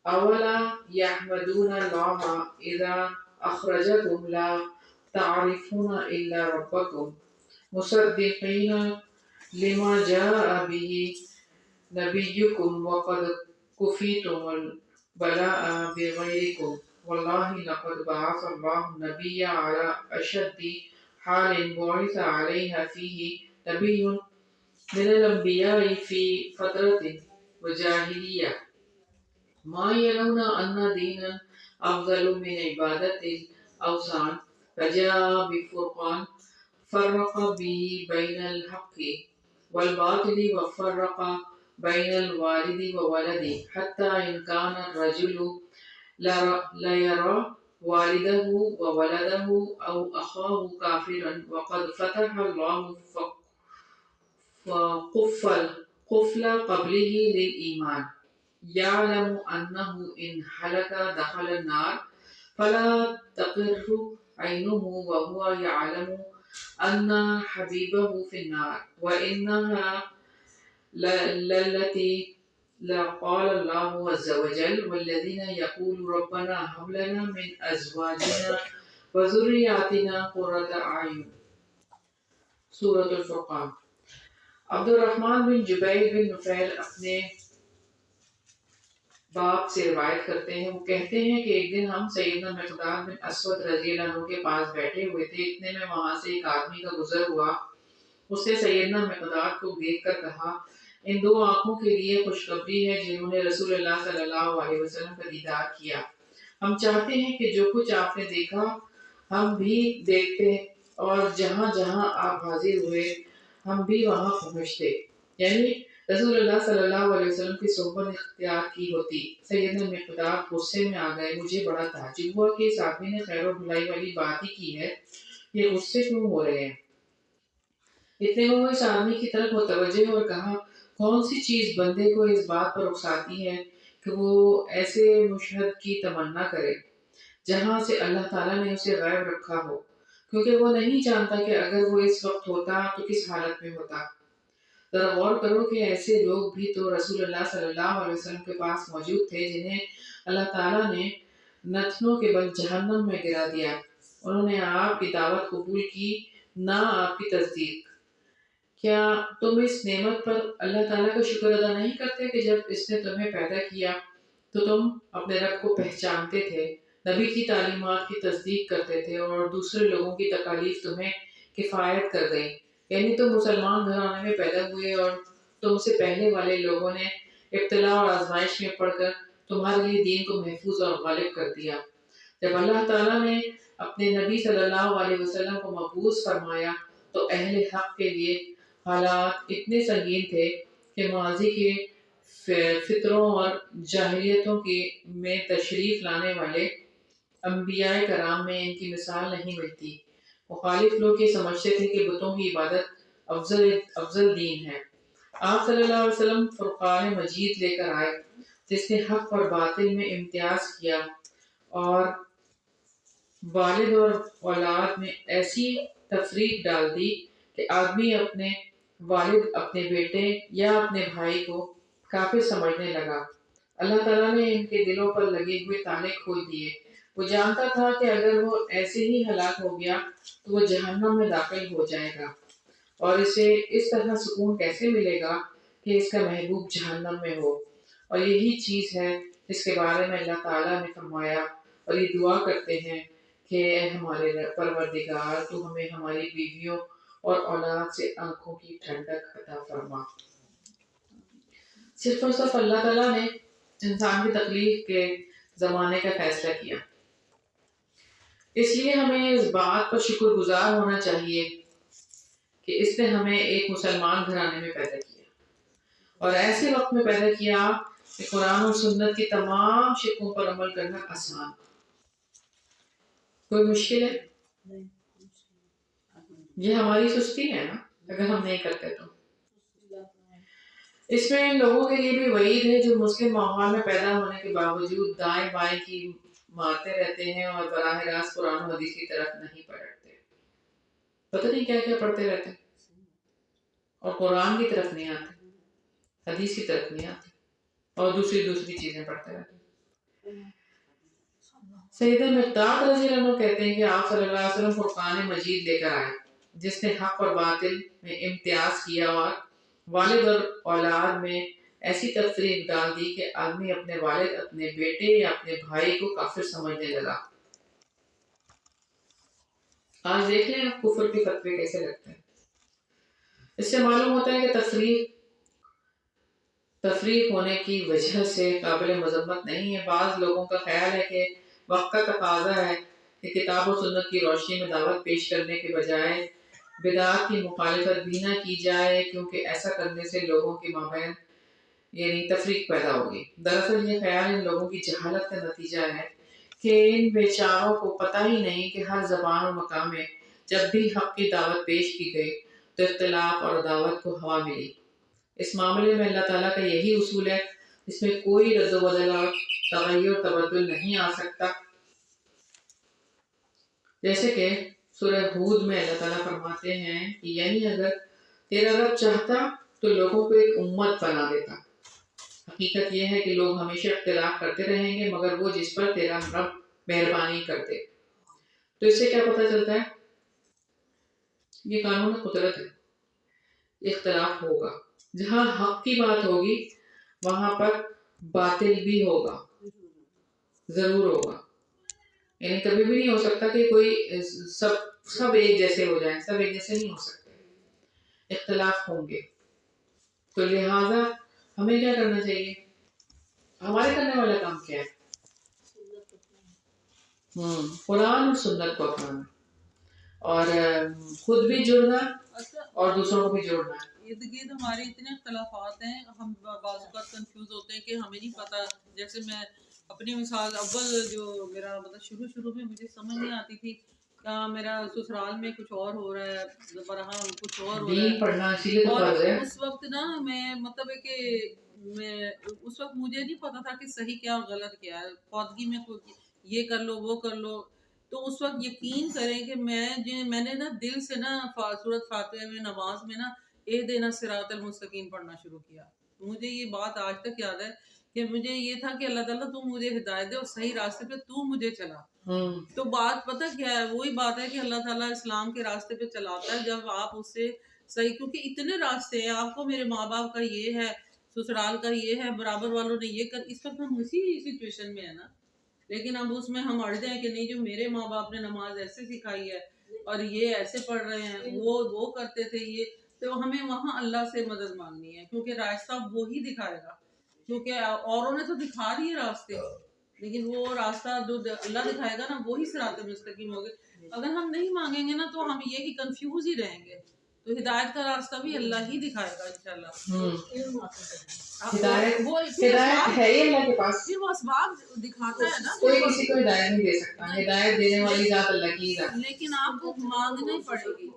أولا يحمدون الله إذا أخرجكم لا تعرفون إلا ربكم مصدقين لما جاء به نبيكم وقد كفيتم البلاء بغيركم. والله لقد بعث الله النبي على أشد حال بعث عليها فيه نبي من الأنبياء في فترة وجاهلية ما يرون أن دينا أفضل من عبادة الأوثان فجاء بفرقان فرق به بين الحق والباطل وفرق بين الوالد وولده حتى إن كان الرجل لا يرى والده وولده أو أخاه كافرا وقد فتح الله قفل قبله للإيمان يعلم أنه إن هلك دخل النار فلا تقر عينه وهو يعلم أن حبيبه في النار وإنها للتي قال الله عز وجل والذين يقول ربنا هب لنا من أزواجنا وذرياتنا قرة أعين سورة الفرقان۔ عبد الرحمن بن جبیر بن نفیل اپنے باپ سے روایت کرتے ہیں، وہ کہتے ہیں کہ ایک دن ہم سیدنا مقداد بن اسود رضی اللہ عنہ کے پاس بیٹھے ہوئے تھے، اتنے میں وہاں سے ایک آدمی کا گزر ہوا۔ اس نے سیدنا مقداد کو دیکھ کر کہا، ان دو آنکھوں کے لیے خوشخبری ہے جنہوں نے رسول اللہ صلی اللہ علیہ وسلم کا دیدار کیا۔ ہم چاہتے ہیں کہ جو کچھ آپ نے دیکھا ہم بھی دیکھتے اور جہاں جہاں آپ حاضر ہوئے ہم بھی وہاں پہنچتے، یعنی رسول اللہ صلی اللہ علیہ وسلم کی صحبت اختیار کی ہوتی۔ سیدنا مقداد غصے میں آ گئے۔ مجھے بڑا تعجب ہوا کہ اس آدمی نے خیر و بھلائی والی بات ہی کی ہے، یہ غصے کیوں ہو رہے ہیں؟ اتنے میں وہ اس آدمی کی طرف متوجہ اور کہا، کون سی چیز بندے کو اس بات پر اکساتی ہے کہ وہ ایسے مشہد کی تمنا کرے جہاں سے اللہ تعالیٰ نے اسے غائب رکھا ہو، کیونکہ وہ نہیں جانتا کہ اگر وہ اس وقت ہوتا تو کس حالت میں ہوتا۔ ذرا غور کرو کہ ایسے لوگ بھی تو رسول اللہ صلی اللہ علیہ وسلم کے پاس موجود تھے جنہیں اللہ تعالیٰ نے نتنوں کے بل جہنم میں گرا دیا۔ انہوں نے آپ کی دعوت قبول کی، نہ آپ کی تصدیق۔ کیا تم اس نعمت پر اللہ تعالیٰ کا شکر ادا نہیں کرتے کہ جب اس نے تمہیں پیدا کیا تو تم اپنے رب کو پہچانتے تھے، نبی کی تعلیمات کی تصدیق کرتے تھے اور دوسرے لوگوں کی تکالیف تمہیں کفایت کر گئی، یعنی تم مسلمان گھرانے میں پیدا ہوئے اور تم سے پہلے والے لوگوں نے ابتلا اور آزمائش میں پڑھ کر تمہارے لیے دین کو محفوظ اور غالب کر دیا۔ جب اللہ تعالیٰ نے اپنے نبی صلی اللہ علیہ وسلم کو مبعوث فرمایا تو اہل حق کے لیے حالات اتنے سنگین تھے کہ ماضی کے فطروں اور جاہلیتوں میں تشریف لانے والے انبیاء کرام میں ان کی مثال نہیں ملتی۔ مخالف لوگ یہ سمجھتے تھے کہ بتوں کی عبادت افضل دین ہے۔ آپ صلی اللہ علیہ وسلم فرقان مجید لے کر آئے جس نے حق اور باطل میں امتیاز کیا اور والد اور اولاد میں ایسی تفریق ڈال دی کہ آدمی اپنے والد، اپنے بیٹے یا اپنے بھائی کو کافر سمجھنے لگا۔ اللہ تعالیٰ نے ان کے دلوں پر لگے ہوئے تالے کھول دیے۔ وہ جانتا تھا کہ اگر وہ ایسے ہی ہلاک ہو گیا تو وہ جہنم میں داخل ہو جائے گا، اور اسے اس طرح سکون کیسے ملے گا کہ اس کا محبوب جہنم میں ہو۔ اور یہی چیز ہے جس کے بارے میں اللہ تعالیٰ نے فرمایا اور یہ دعا کرتے ہیں کہ اے ہمارے پروردگار تو ہمیں ہماری بیویوں اور اولاد سے آنکھوں کی ٹھنڈک عطا فرما۔ صرف اور صرف اللہ تعالیٰ نے انسان کی تخلیق کے زمانے کا فیصلہ کیا، اس لیے ہمیں اس بات پر شکر گزار ہونا چاہیے کہ اس نے ہمیں ایک مسلمان گھرانے میں پیدا کیا اور ایسے وقت میں پیدا کیا کہ قرآن اور سنت کی تمام شقوں پر عمل کرنا آسان۔ کوئی مشکل ہے؟ یہ ہماری سستی ہے نا اگر ہم نہیں کرتے تو۔ اس میں ان لوگوں کے لیے بھی وعید ہے جو مسلم ماحول میں پیدا ہونے کے باوجود دائیں بائیں کی مارتے رہتے ہیں اور براہ راست قرآن و حدیث کی طرف نہیں پلٹتے، پتہ نہیں کیا کیا پڑھتے رہتے اور قرآن کی طرف نہیں آتے، حدیث کی طرف نہیں آتے اور دوسری چیزیں پڑھتے رہتے۔ سیدنا مقداد رضی اللہ عنہ کہتے ہیں کہ آپ صلی اللہ علیہ وسلم فرقان مجید لے کر آئے جس نے حق اور باطل میں امتیاز کیا اور والد اور اولاد میں ایسی تفریق ڈال دی کہ آدمی اپنے والد، اپنے بیٹے یا اپنے بھائی کو کافر سمجھنے لگا۔ آج دیکھ لیں آپ کفر کے فتوے کیسے لگتے ہیں۔ اس سے معلوم ہوتا ہے کہ تفریق ہونے کی وجہ سے قابل مذمت نہیں ہے۔ بعض لوگوں کا خیال ہے کہ وقت کا تقاضا ہے کہ کتاب و سنت کی روشنی میں دعوت پیش کرنے کے بجائے بدعات کی مخالفت بھی نہ کی جائے، کیونکہ ایسا کرنے سے لوگوں کے مابین یعنی تفریق پیدا ہوگی۔ دراصل یہ خیال ان لوگوں کی جہالت کا نتیجہ ہے کہ ان بیچاروں کو پتہ ہی نہیں کہ ہر زبان اور مقام میں جب بھی حق کی دعوت پیش کی گئی تو اختلاف اور عداوت کو ہوا ملی۔ اس معاملے میں اللہ تعالیٰ کا یہی اصول ہے، اس میں کوئی رد و بدل اور تغیر تبدل نہیں آ سکتا۔ جیسے کہ سورہ ہود میں اللہ تعالیٰ فرماتے ہیں کہ یعنی اگر تیرا رب چاہتا تو لوگوں کو ایک امت بنا دیتا۔ حقیقت یہ ہے کہ لوگ ہمیشہ اختلاف کرتے رہیں گے مگر وہ جس پر تیرا رب مہربانی کرتے۔ تو اس سے کیا پتہ چلتا ہے؟ یہ قانون قدرت ہے، اختلاف ہوگا۔ جہاں حق کی بات ہوگی وہاں پر باطل بھی ہوگا، ضرور ہوگا۔ یعنی کبھی بھی نہیں ہو سکتا کہ کوئی سب ایک جیسے ہو جائیں، سب ایک جیسے نہیں ہو سکتے، اختلاف ہوں گے۔ تو لہٰذا ہمیں کیا کرنا چاہیے؟ ہمارے کرنے والا کام کیا ہے؟ قرآن اور سنت کو اپنانا اور خود بھی جڑنا اور دوسروں کو بھی جوڑنا ہے۔ ارد گرد ہمارے اتنے اختلافات ہیں، ہم بعض اوقات کنفیوز ہوتے ہیں کہ ہمیں نہیں پتہ۔ جیسے میں اپنی مثال، اول جو میرا مطلب شروع میں مجھے سمجھ نہیں آتی تھی، میرا سسرال میں کچھ اور ہو رہا ہے، برہاں کچھ اور ہو رہا ہے، دین پڑھنا اسی لیے تو فرض ہے۔ اس وقت نا میں مطلب ہے کہ میں اس وقت مجھے نہیں پتا تھا کہ صحیح کیا اور غلط کیا ہے۔ فوتگی میں یہ کر لو وہ کر لو، تو اس وقت یقین کریں کہ میں نے نا دل سے نا سورۃ فاتحہ میں نماز میں نا اہدنا الصراط المستقیم پڑھنا شروع کیا۔ مجھے یہ بات آج تک یاد ہے کہ مجھے یہ تھا کہ اللہ تعالیٰ تو مجھے ہدایت دے اور صحیح راستے پہ تو مجھے چلا۔ تو بات پتہ کیا ہے؟ وہی بات ہے کہ اللہ تعالیٰ اسلام کے راستے پہ چلاتا ہے جب آپ اس سے صحیح، کیونکہ اتنے راستے ہیں، آپ کو میرے ماں باپ کا یہ ہے، سسرال کا یہ ہے، برابر والوں نے یہ کر، اس وقت ہم اسی سچویشن میں ہیں نا۔ لیکن اب اس میں ہم اڑ جائیں کہ نہیں جو میرے ماں باپ نے نماز ایسے سکھائی ہے اور یہ ایسے پڑھ رہے ہیں، وہ کرتے تھے یہ، تو ہمیں وہاں اللہ سے مدد مانگنی ہے، کیونکہ راستہ وہی دکھائے گا۔ کیونکہ اوروں نے تو دکھا دیے راستے، لیکن وہ راستہ جو اللہ دکھائے گا نا وہی صراط مستقیم ہوگا۔ اگر ہم نہیں مانگیں گے نا تو ہم یہی کنفیوز ہی رہیں گے۔ تو ہدایت کا راستہ بھی اللہ ہی دکھائے گا انشاءاللہ۔ ہدایت ہے ہی اللہ کے پاس، پھر وہ اسباب دکھاتا ہے نا، کوئی کسی کو ہدایت نہیں دے سکتا، ہدایت دینے والی ذات اللہ کی ذات۔ لیکن آپ کو مانگنا ہی پڑے گی۔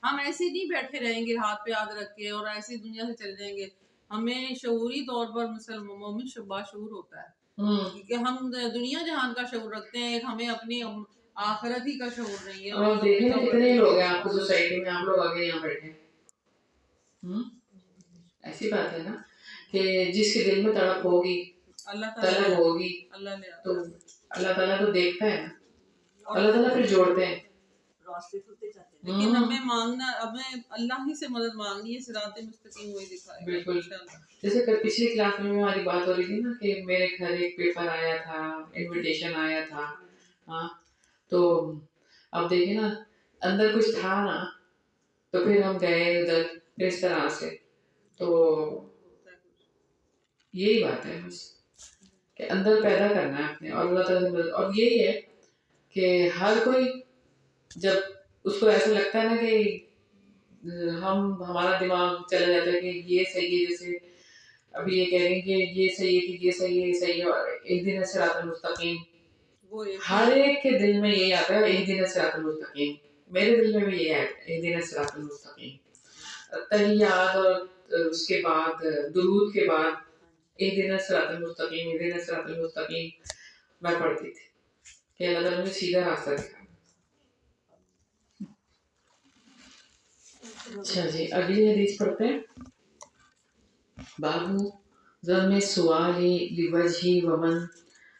ہم ایسے نہیں بیٹھے رہیں گے ہاتھ پہ ہاتھ رکھ کے اور ایسی دنیا سے چل جائیں گے۔ ہمیں شعوری طور پر مومن باشعور ہوتا ہے کہ ہم دنیا جہان کا شعور رکھتے ہیں، ہمیں اپنی آخرت ہی کا شعور نہیں ہے۔ اور دیکھیں کتنے لوگ ہیں آپ کو سوسائٹی میں، آپ لوگ آگے یہاں بیٹھے ہیں، ایسی بات ہے نا کہ جس کے دل میں تڑپ ہوگی، طلب ہوگی، تو اللہ تعالیٰ تو دیکھتا ہے نا، اللہ تعالیٰ پھر جوڑتے ہیں۔ لیکن ہمیں مانگنا، ہمیں اللہ ہی سے مدد مانگنی ہے، صراط مستقیم وہی دکھائے۔ بالکل، جیسے کہ پچھلی کلاس میں ہماری بات ہو رہی تھی نا کہ میرے گھر ایک پیپر آیا تھا، انویٹیشن آیا تھا، ہاں تو اب دیکھیں نا اندر کچھ تھا نا، تو پھر ہم گئے ادھر اس طرح سے۔ تو یہی بات ہے بس کہ اندر پیدا کرنا ہے اپنے، اور اللہ تعالیٰ، اور یہی ہے کہ ہر کوئی جب اس کو ایسا لگتا ہے نا کہ ہمارا دماغ چلا جاتا ہے کہ یہ صحیح ہے، جیسے ابھی یہ کہہ رہے ہیں کہ یہ صحیح ہے، کہ یہ صحیح ہے، یہ صحیح ہے، اور ایک دن صراط المستقیم، ہر ایک کے دل میں یہی آتا ہے، ایک دن صراط المستقیم۔ میرے دل میں بھی یہ ہے، ایک دن صراط المستقیم۔ تحیات اور اس کے بعد درود کے بعد ایک دن صراط المستقیم، ایک دن صراط المستقیم میں پڑھتی تھی کہ اللہ تعالیٰ نے سیدھا راستہ دکھا۔ اچھا جی، اگلی حدیث پڑھتے ہیں۔ بابو ضم سوالی لوجہی ومن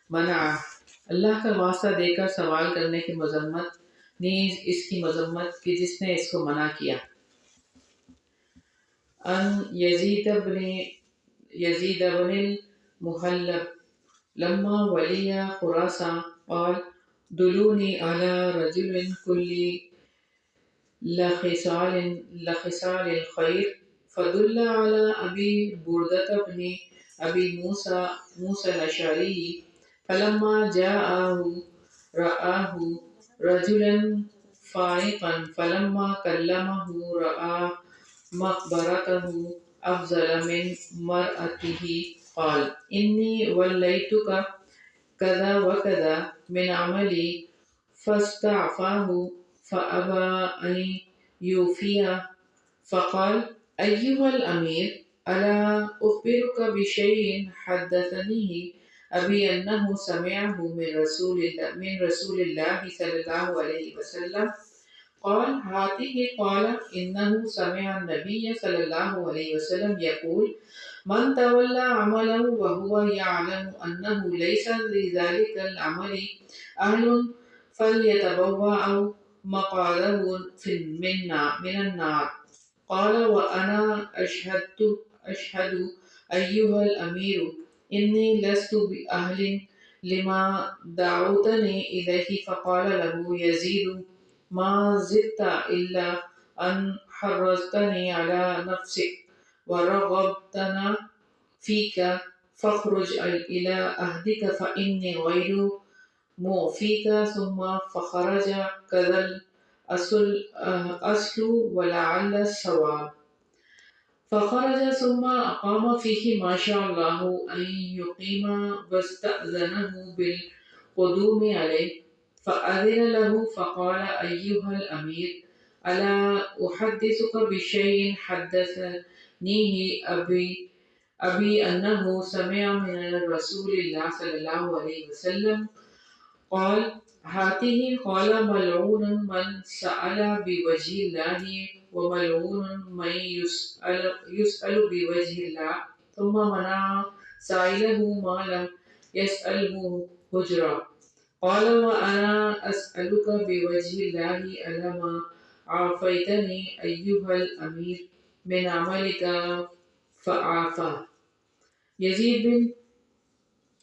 منع، اللہ کا واسطہ دے کر سوال کرنے کی مذمت، نیز اس کی مذمت کہ جس نے اس کو منع کیا۔ ان یزید بن المحلب لما ولی خراسان قال دلونی علی رجل کلی لخصال الخير فدل على أبي بردة بن أبي موسى الأشعري فلما جاءه رآه رجلا فارقا فلما كلمه رأى مقبرته أفضل من مرأته قال إني وليتك كذا وكذا من عملي فاستعفاه فأبى أن يوفي فقال أيها الأمير ألا أخبرك بشيء حدثنيه أبي أنه سمعه من رسول الله صلى الله عليه وسلم قال هاته قال إنه سمع النبي صلى الله عليه وسلم يقول من تولى عمله وهو يعلم أنه ليس لذلك العمل أهل فليتبوأ مقعده من النار قال وأنا أشهد أيها الأمير إني لست بأهل لما دعوتني إليه فقال له يزيد ما زدت إلا أن حرضتني على نفسك ورغبتنا فيك فاخرج إلى أهدك فإني غير موفيك ثم فخرج كذا الأصل ولعل الصواب فخرج ثم أقام فيه ما شاء الله أن يقيم واستأذنه بالقدوم عليه فأذن له فقال أيها الأمير ألا أحدثك بشيء حدثنيه أبي أنه سمع من رسول الله صلى الله عليه وسلم قال هاته قال ملعون من سأل بوجه الله وملعون من يسأل بوجه الله ثم منع سائله ما لم يسأله هجرا قال وأنا أسألك بوجه الله ألا ما عافيتني أيها الأمير من عملك فعافا یزید بن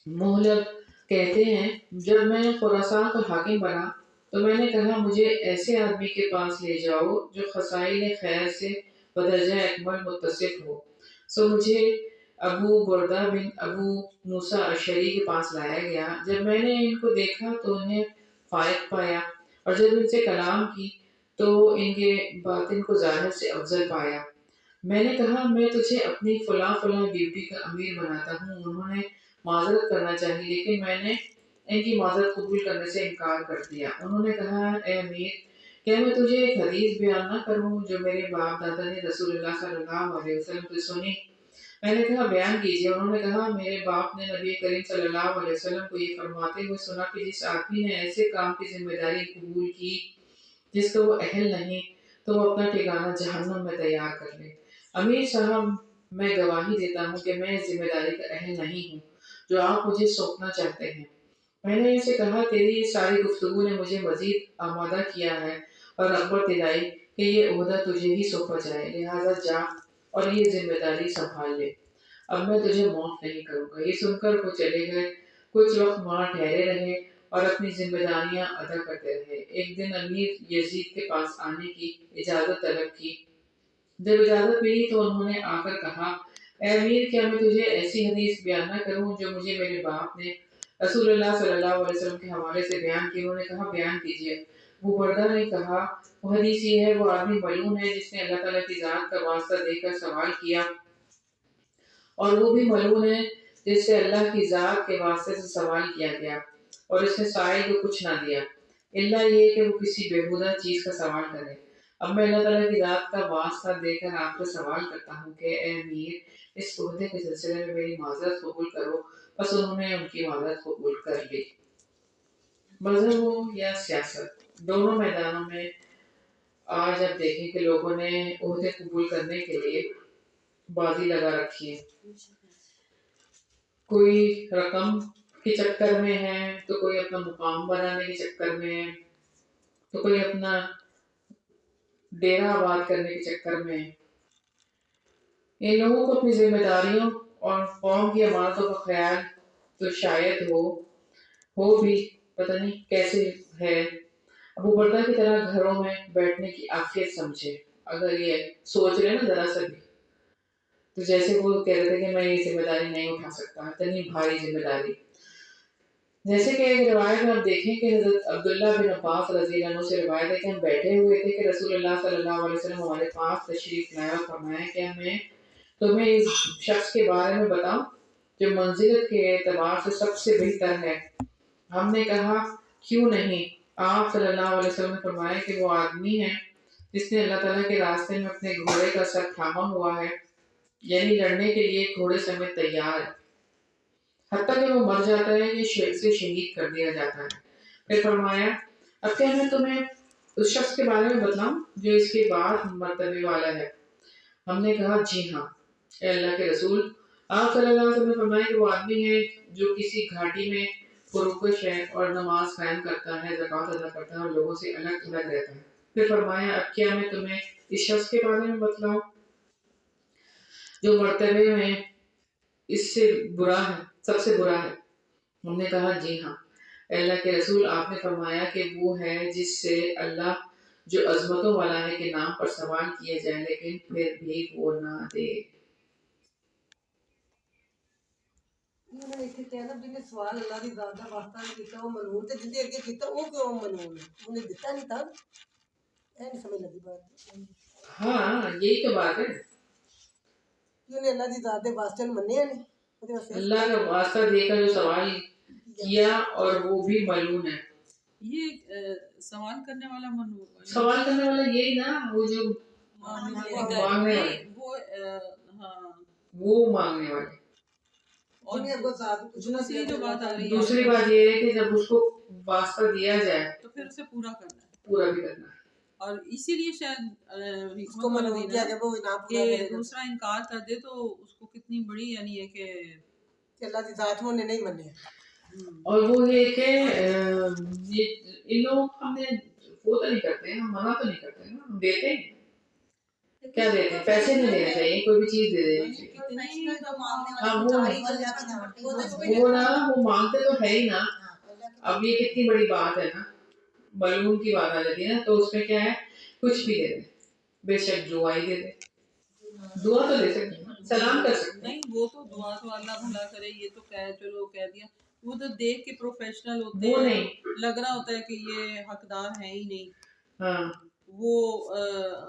مہلب کہتے ہیں جب میں خراسان کا حاکم بنا تو میں نے کہا مجھے ایسے آدمی کے پاس لے جاؤ جو خصائل خیر سے بدرجہ اکمل متصف ہو سو مجھے ابو بردہ بن ابو موسیٰ اشعری کے پاس لایا گیا جب میں نے ان کو دیکھا تو انہیں فائق پایا اور جب ان سے کلام کی تو ان کے باطن کو ظاہر سے افضل پایا میں نے کہا میں تجھے اپنی فلاں ڈیوٹی کا امیر بناتا ہوں انہوں نے معذرت کرنا چاہی لیکن میں نے ان کی معذرت قبول کرنے سے انکار کر دیا انہوں نے کہا اے امیر کیا میں تجھے ایک حدیث بیان نہ کروں جو میرے باپ دادا نے رسول اللہ صلی اللہ علیہ وسلم سے سنی میں نے کہا بیان کیجیے انہوں نے کہا میرے باپ نے نبی کریم صلی اللہ علیہ وسلم کو یہ فرماتے ہوئے سنا کہ جس آدمی نے ایسے کام کی ذمہ داری قبول کی جس کا وہ اہل نہیں تو وہ اپنا ٹھکانہ جہنم میں تیار کر لے امیر صاحب میں گواہی دیتا ہوں کہ میں اس ذمہ داری کا اہل نہیں ہوں جو آپ مجھے سونپنا چاہتے ہیں میں نے ان سے کہا تیری ساری گفتگو نے مجھے مزید آمادہ کیا ہے اور رغبت دلائی کہ یہ عہدہ تجھے ہی سونپا جائے لہٰذا جا اور یہ ذمہ داری سنبھال لے اب میں تجھے معاف نہیں کروں گا یہ سن کر وہ چلے گئے کچھ وقت وہاں ٹھہرے رہے اور اپنی ذمہ داریاں ادا کرتے رہے ایک دن امیر یزید کے پاس آنے کی اجازت طلب کی جب اجازت ملی تو انہوں نے آ کر کہا اے امیر کیا میں تجھے ایسی حدیث بیان نہ کروں جو مجھے میرے باپ نے رسول اللہ صلی اللہ علیہ وسلم کے حوالے سے بیان کی انہوں نے کہا بیان کیجیے ابو بردہ نے کہا وہ حدیث یہ ہے وہ آدمی ملعون ہے جس نے اللہ تعالیٰ کی ذات کا واسطہ دے کر سوال کیا اور وہ بھی ملعون ہے جس سے اللہ کی ذات کے واسطے سے سوال کیا گیا اور اس نے سائل کو کچھ نہ دیا اللہ یہ کہ وہ کسی بےہودہ چیز کا سوال کرے اب میں اللہ تعالیٰ کی ذات کا واسطہ دے کر آپ کو سوال کرتا ہوں کہ اے امیر اس عہدے کے سلسلے میں میری معذرت قبول کرو بس انہوں نے ان کی معذرت قبول کر لی مذہب ہو یا سیاست دونوں میدانوں میں آج اب دیکھیں کہ لوگوں نے عہدے قبول کرنے کے لیے بازی لگا رکھی ہے کوئی رقم کے چکر میں ہے تو کوئی اپنا مقام بنانے کے چکر میں ہے تو کوئی اپنا ڈیرہ آباد کرنے کے چکر میں ان لوگوں کو اپنی ذمہ داریوں اور قوم کی امانتوں کا خیال تو شاید ہو بھی پتہ نہیں کیسے ہے ابو بردہ کی طرح گھروں میں بیٹھنے کی عافیت سمجھے اگر یہ سوچ رہے نا ذرا سا بھی تو جیسے وہ کہہ رہے تھے کہ میں یہ ذمہ داری نہیں اٹھا سکتا اتنی بھاری ذمہ داری جیسے کہ ایک روایت میں آپ دیکھیں کہ حضرت عبداللہ بن عباس رضی اللہ عنہ سے روایت ہے کہ ہم بیٹھے ہوئے تھے کہ رسول اللہ صلی اللہ علیہ وسلم ہمارے پاس تشریف لائے اور فرمایا کہ میں تمہیں اس شخص کے بارے میں بتاؤں جو منزلت کے اعتبار سے سب سے بہتر ہے. ہم نے کہا کیوں نہیں؟ آپ صلی اللہ علیہ وسلم نے فرمایا کہ وہ آدمی ہے جس نے اللہ تعالیٰ کے راستے میں اپنے گھوڑے کا سر تھاما ہوا ہے، یعنی لڑنے کے لیے گھوڑے سمیت تیار ہے، حتیٰ کہ وہ مر جاتا ہے یا شیر سے شہید کر دیا جاتا ہے. پھر فرمایا اب کیا میں تمہیں اس شخص کے بارے میں بتاؤں جو اس کے بعد مرتبے والا ہے؟ ہم نے کہا جی ہاں اے اللہ کے رسول. آپ صلی اللہ علیہ وسلم نے فرمایا کہ وہ آدمی ہے جو کسی گھاٹی میں پروکش ہے اور نماز قائم کرتا ہے، زکوٰۃ ادا کرتا ہے اور لوگوں سے الگ تھلگ رہتا ہے. پھر فرمایا اب کیا میں تمہیں اس شخص کے بارے میں بتلاؤں جو مرتبے میں اس سے برا ہے، سب سے برا ہے؟ ہم نے کہا جی ہاں اے اللہ کے رسول. آپ نے فرمایا کہ وہ ہے جس سے اللہ جو عظمتوں والا ہے کے نام پر سوال کیا جائے لیکن پھر بھی وہ نہ دے. انہوں نے ایتھے کہنا جن نے سوال اللہ دی ذات دا واسطہ نہیں کیتا وہ ملعون تے جن دے اگے کیتا وہ کیوں ملعون ہے؟ انہیں دتا نہیں تھا. اے نہیں سمجھ لگی بات. ہاں یہی تو بات ہے، انہوں نے اللہ دی ذات دے واسطے منیا نہیں. اللہ کا واسطہ دے کر جو سوال کیا اور وہ بھی معلوم ہے. یہ سوال کرنے والا سوال کرنے والا یہی نا، وہ جو مانگنے والے، وہ مانگنے والے. اور دوسری جو بات آ رہی ہے، دوسری بات یہ ہے کہ جب اس کو واسطہ دیا جائے تو پھر اسے پورا کرنا ہے، پورا بھی کرنا ہے. اور اسی لیے شاید اس کو منعون کیا جب وہ نہ پورا کہ کرے گا دوسرا انکار کر دے تو اس کو کتنی بڑی یعنی ہے کہ اللہ دی ذات وہ نہیں منیا. اور وہ ہے کہ ان لوگوں کو ہم نے وہ تو نہیں کرتے ہیں، ہم منع تو نہیں کرتے ہیں، ہم دیتے ہیں. کیا دیتے ہیں؟ پیسے نہیں دینے چاہیے، کوئی بھی چیز دے دینی چاہیے. وہ نا وہ مانگتے تو ہے ہی نا. اب یہ کتنی بڑی بات ہے نا، معلوم کی بات آ جاتی ہے نا، تو اس میں کیا ہے کچھ بھی دے دیں، بے شک دعا ہی دے دیں. دعا تو دے سکتے ہیں، سلام کر سکتے ہیں. نہیں وہ تو دعا تو اللہ بھلا کرے، یہ تو چلو کہہ دیا. وہ تو دیکھ کے پروفیشنل ہوتے وہ ہیں، نہیں لگ رہا ہوتا ہے کہ یہ حقدار ہے ہی نہیں. ہاں وہ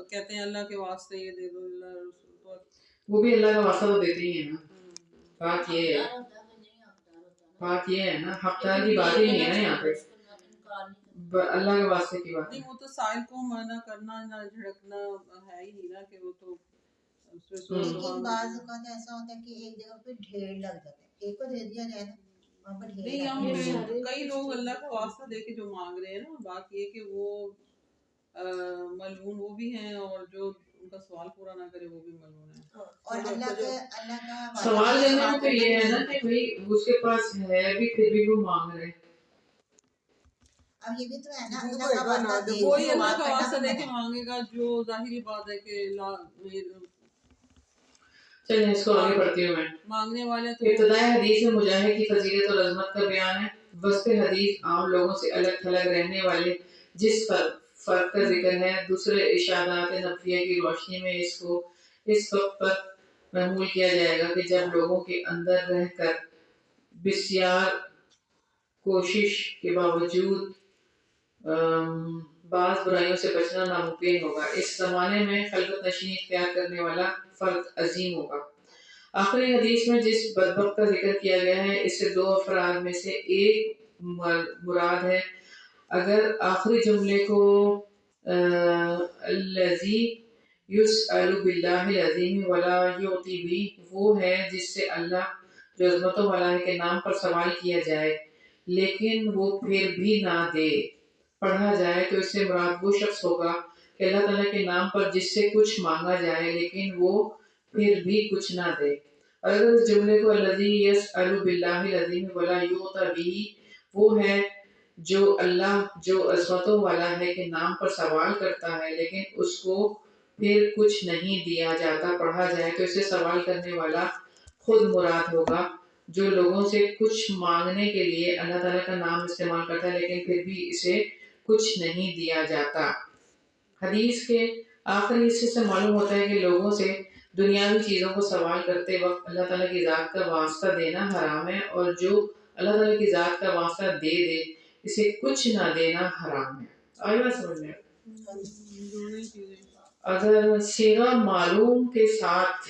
کہتے ہیں اللہ کے واسطے یہ دے دو، اللہ رسول تو وہ بھی اللہ کا واسطہ تو دیتے ہی ہیں نا. بات یہ ہے، بات یہ ہے نا، حقدار کی بات ہی نہیں ہے نا یہاں پہ، اللہ کے واسطے کی بات ہے. نہیں وہ تو سائل کو منع کرنا نہ جھڑکنا ہے ہی نہیں نا، کہ وہ تو لیکن بعض اوقات ایسا ہوتا ہے کہ ایک جگہ پہ ڈھیر لگ جاتے ہیں، ایک کو دے دیا جائے نا وہاں پر ڈھیر نہیں. لگ ہم کئی لوگ اللہ کا واسطہ دے کے جو مانگ رہے ہیں نا، بات یہ کہ وہ ملعون وہ بھی ہیں اور جو ان کا سوال پورا نہ کرے وہ بھی ملعون ہے. اور اللہ کا سوال کرنے میں تو یہ ہے نا کہ بھئی اس کے پاس ہے بھی پھر بھی وہ مانگ رہے ہیں. اب یہ بھی تو ہے نا اللہ کا واسطہ دے کوئی اللہ کا واسطہ دے کے مانگے گا جو ظاہری بات ہے کہ چلیں اس کو آگے پڑھتی ہوں میں. مانگنے والے تو ابتدائی حدیث میں مجاہد کی فضیلت اور عظمت کا بیان ہے. وسط حدیث عام لوگوں سے الگ تھلگ رہنے والے جس فرق کا ذکر ہے. دوسرے ارشادات نبویہ کی روشنی میں اس کو اس وقت پر محمول کیا جائے گا کہ جب لوگوں کے اندر رہ کر بسیار کوشش کے باوجود بعض برائیوں سے بچنا ناممکن ہوگا. اس زمانے میں خلوت نشینی اختیار کرنے والا فرد عظیم ہوگا. آخری حدیث میں جس بدبخت کا ذکر کیا گیا ہے اس سے دو افراد میں سے ایک مراد ہے. اگر آخری جملے کو الذی یسأل باللہ العظیم ولا یعطی بھی، وہ ہے جس سے اللہ جو عظمتوں والا ہے کے نام پر سوال کیا جائے لیکن وہ پھر بھی نہ دے، پڑھا جائے تو اس سے مراد وہ شخص ہوگا کہ اللہ تعالیٰ کے نام پر جس سے کچھ مانگا جائے لیکن وہ پھر بھی کچھ نہ دے. اور اگر اس جملے کو الذی یسأل باللہ العظیم ولا یعطی بھی، وہ ہے جو اللہ جو عظمتوں والا ہے کے نام پر سوال کرتا ہے لیکن اس کو پھر کچھ نہیں دیا جاتا، پڑھا جائے تو اس سے سوال کرنے والا خود مراد ہوگا جو لوگوں سے کچھ مانگنے کے لیے اللہ تعالیٰ کا نام استعمال کرتا ہے لیکن پھر بھی اسے کچھ نہیں دیا جاتا. حدیث کے آخری حصے سے معلوم ہوتا ہے کہ لوگوں سے دنیاوی چیزوں کو سوال کرتے وقت اللہ تعالیٰ کی ذات کا واسطہ دینا حرام ہے، اور جو اللہ تعالیٰ کی ذات کا واسطہ دے دے، اسے کچھ نہ دینا حرام ہے۔ آئی بات سمجھ میں؟ دونوں ہی چیزیں اگر صیغہ معلوم کے ساتھ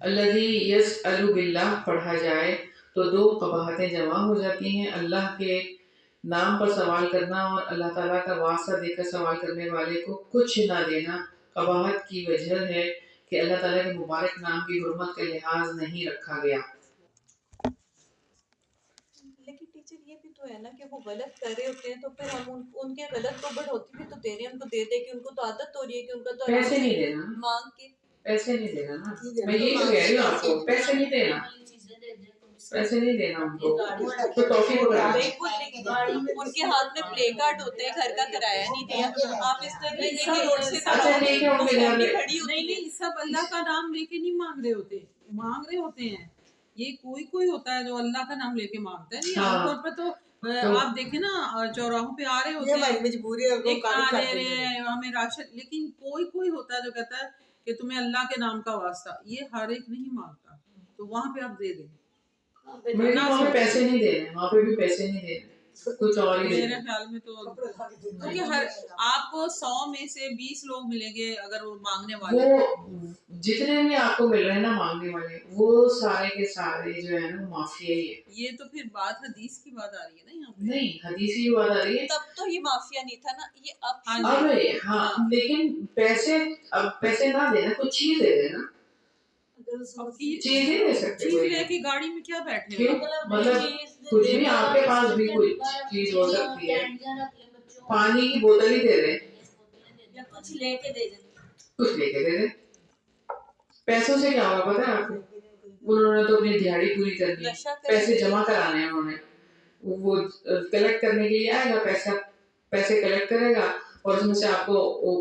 الذی یسأل باللہ پڑھا جائے تو دو قباحتیں جمع ہو جاتی ہیں، اللہ کے نام پر سوال کرنا اور اللہ تعالیٰ کا واسطہ دے کر سوال کرنے والے کو کچھ نہ دینا۔ قباحت کی وجہ ہے کہ اللہ تعالیٰ کے مبارک نام کی حرمت کا لحاظ نہیں رکھا گیا۔ لیکن ٹیچر یہ بھی تو ہے نا کہ وہ غلط کر رہے ہوتے ہیں تو پھر ہم ان کے غلط کو بڑھوتی بھی تو دے رہے ہیں، ان کو دے دے کے ان کو تو عادت ہو رہی ہے کہ ان کا تو پیسے نہیں دینا، مانگ کے پیسے نہیں دینا نا، میں یہی تو کہہ رہی ہوں آپ کو، پیسے نہیں دینا، پیسے نہیں دینا ان کو، تو ٹافی پکڑا ان کے ہاتھ میں پلے کارڈ ہوتے ہیں، گھر کا کرایہ نہیں دیا، آپ اس طرح نہیں کہ روڈ سے اچھا ٹھیک ہے، ان کے گھر میں نہیں سب اللہ کا نام لے کے نہیں مانگ رہے ہوتے، مانگ رہے ہوتے ہیں، یہ کوئی ہوتا ہے جو اللہ کا نام لے کے مانگتا ہے، نہیں عام طور پہ تو آپ دیکھیں نا چوراہوں پہ آ رہے ہوتے ہیں، مجبوری ہے ایک آ دے رہے ہیں ہمیں راشن، لیکن کوئی ہوتا ہے جو کہتا ہے کہ تمہیں اللہ کے نام کا واسطہ، یہ ہر ایک نہیں مانگتا، تو وہاں پہ آپ دے دیں۔ میرے وہاں پہ پیسے نہیں دینے، وہاں پہ بھی پیسے نہیں دینے، کچھ اور ہی میرے دینے۔ خیال میں تو کیونکہ آپ کو 100 میں سے 20 لوگ ملیں گے اگر وہ مانگنے والے، وہ جتنے بھی آپ کو مل رہے ہیں نا مانگنے والے، وہ سارے کے سارے جو ہے نا مافیا ہی ہے۔ یہ تو پھر بات حدیث کی بات آ رہی ہے نا یہاں پہ، نہیں حدیث کی بات آ رہی ہے، تب تو یہ مافیا نہیں تھا نا، یہ اب اب ہاں، لیکن پیسے نہ دینا، کچھ چیز دے دینا، چیز نہیں دے سکتے چیز کوئی، لے کے گاڑی میں کیا بیٹھے کیوں؟ مطلب کچھ بھی آپ کے پاس بھی کوئی چیز ہو سکتی ہے، پانی کی بوتل ہی دے دیں، یا کچھ لے کے دے دیں، کچھ لے کے دے دیں۔ پیسوں سے کیا ہوگا پتہ ہے آپ کو؟ انہوں نے تو اپنی دیہڑی پوری کرنی ہے، پیسے جمع کرانے ہیں انہوں نے، وہ کلیکٹ کرنے کے لیے آئے گا، پیسے کلیکٹ کرے گا اور اس میں سے آپ کو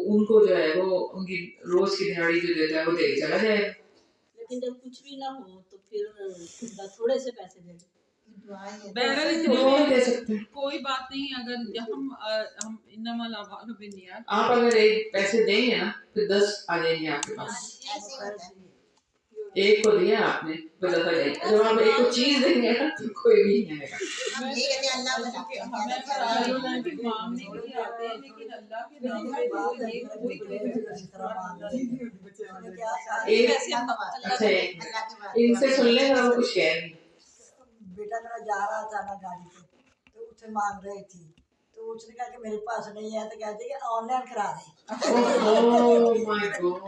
ان کو جو ہے وہ ان کی روز کی دیہڑی جو دیتا ہے وہ دے کے چلا جائے گا۔ لیکن جب کچھ بھی نہ ہو تو پھر تھوڑے سے پیسے دے دیں۔ بہرحال وہ دے سکتے ہیں۔ کوئی بات نہیں، اگر ہم انما الاعمال بالنیات، آپ اگر ایک پیسے دیں گے نا پھر 10 آ جائیں گے آپ کے پاس، ایک کو دیا آپ نے تو 10 آ جائیں گے، جب آپ ایک کو چیز دیں گے نا تو کوئی بھی نہیں آئے گا۔ ہمیں فرائض بھی مانگنے کے لیے آتے ہیں، لیکن اللہ کے نام پہ کوئی اچھا ان سے سن لیں گا، وہ کچھ کہہ نہیں۔ بیٹا میرا جا رہا تھا نا گاڑی پہ تو اس سے مانگ رہی تھی تو اس نے کہا کہ میرے پاس نہیں ہے تو کہتے کہ آن لائن کرا دیں۔ اوہ مائی گاڈ،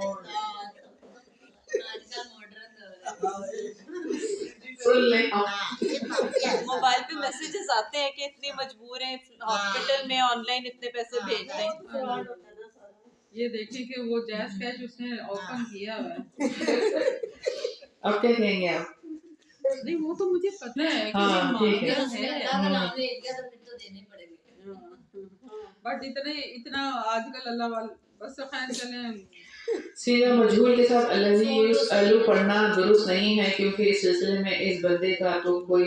سن لیں موبائل پہ میسیجز آتے ہیں کہ اتنی مجبور ہیں ہاسپٹل میں، آن لائن اتنے پیسے بھیج دیں۔ یہ دیکھیں کہ وہ جیز کیش اس نے اوپن کیا ہوا ہے، اب کیا کہیں گے آپ؟ نہیں وہ تو مجھے پتہ ہے کہ ہاں، یہ ٹھیک ہے۔ مانگنا ہے، بٹ اتنا آج کل اللہ والے بس خیر چلیں۔ سیدھا مجہول کے ساتھ الذی یسأل پڑھنا درست نہیں ہے، کیونکہ اس سلسلے میں اس بندے کا تو کوئی